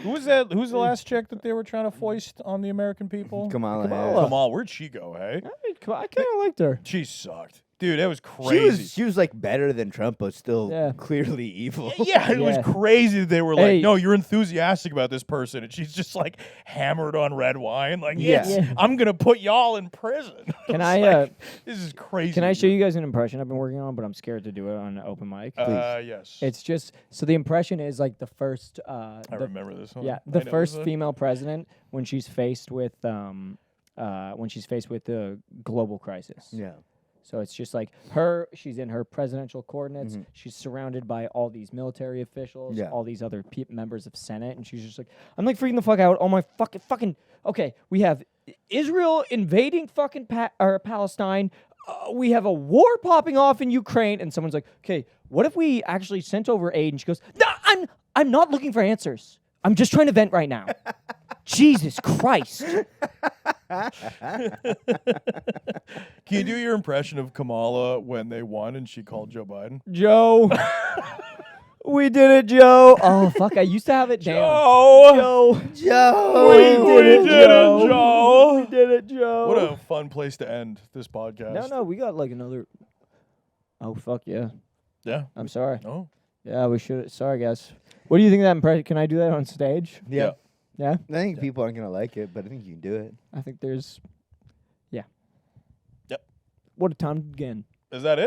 S2: Who's that? Who's the last chick that they were trying to foist on the American people?
S3: Kamala.
S4: Kamala.
S2: Kamal, where'd she go? Hey,
S4: I kind of liked her.
S2: she sucked, dude. That was crazy.
S3: She was like better than Trump, but still
S4: Yeah.
S3: clearly evil.
S2: Yeah, it was
S4: Yeah.
S2: crazy that they were like,
S4: Hey.
S2: no, you're enthusiastic about this person. And she's just like hammered on red wine. Like,
S3: Yeah.
S2: yes, I'm going to put y'all in prison.
S4: Can
S2: It's
S4: I,
S2: like, this is crazy.
S4: Can I show you guys an impression I've been working on, but I'm scared to do it on an open mic?
S2: Yes.
S4: It's just so the impression is like the first.
S2: I
S4: the-
S2: remember this one.
S4: Yeah,
S2: I
S4: the
S2: know
S4: first
S2: this one.
S4: female president when she's faced with the global crisis.
S3: Yeah.
S4: So it's just like her. She's in her presidential coordinates.
S3: Mhm.
S4: She's surrounded by all these military officials,
S3: Yeah.
S4: all these other members of Senate, and she's just like, I'm like freaking the fuck out. Oh my fucking. Okay, we have Israel invading fucking Palestine. We have a war popping off in Ukraine, and someone's like, okay, what if we actually sent over aid? And she goes, no, I'm not looking for answers. I'm just trying to vent right now. Jesus Christ.
S2: Can you do your impression of Kamala when they won and she called Joe Biden?
S4: Joe. We did it, Joe. Oh, fuck. I used to have it down.
S2: Oh,
S4: Joe.
S3: Joe.
S2: we did it, Joe.
S4: We did it, Joe.
S2: What a fun place to end this podcast.
S4: No, we got like another. Oh, fuck yeah.
S2: Yeah.
S4: I'm sorry.
S2: No.
S4: Yeah, we should. Sorry, guys. What do you think of that impression? Can I do that on stage?
S3: Yeah.
S4: Yeah?
S3: I think people aren't gonna like it, but I think you can do it.
S4: I think there's... Yeah.
S2: Yep.
S4: What a time again.
S2: Is that it?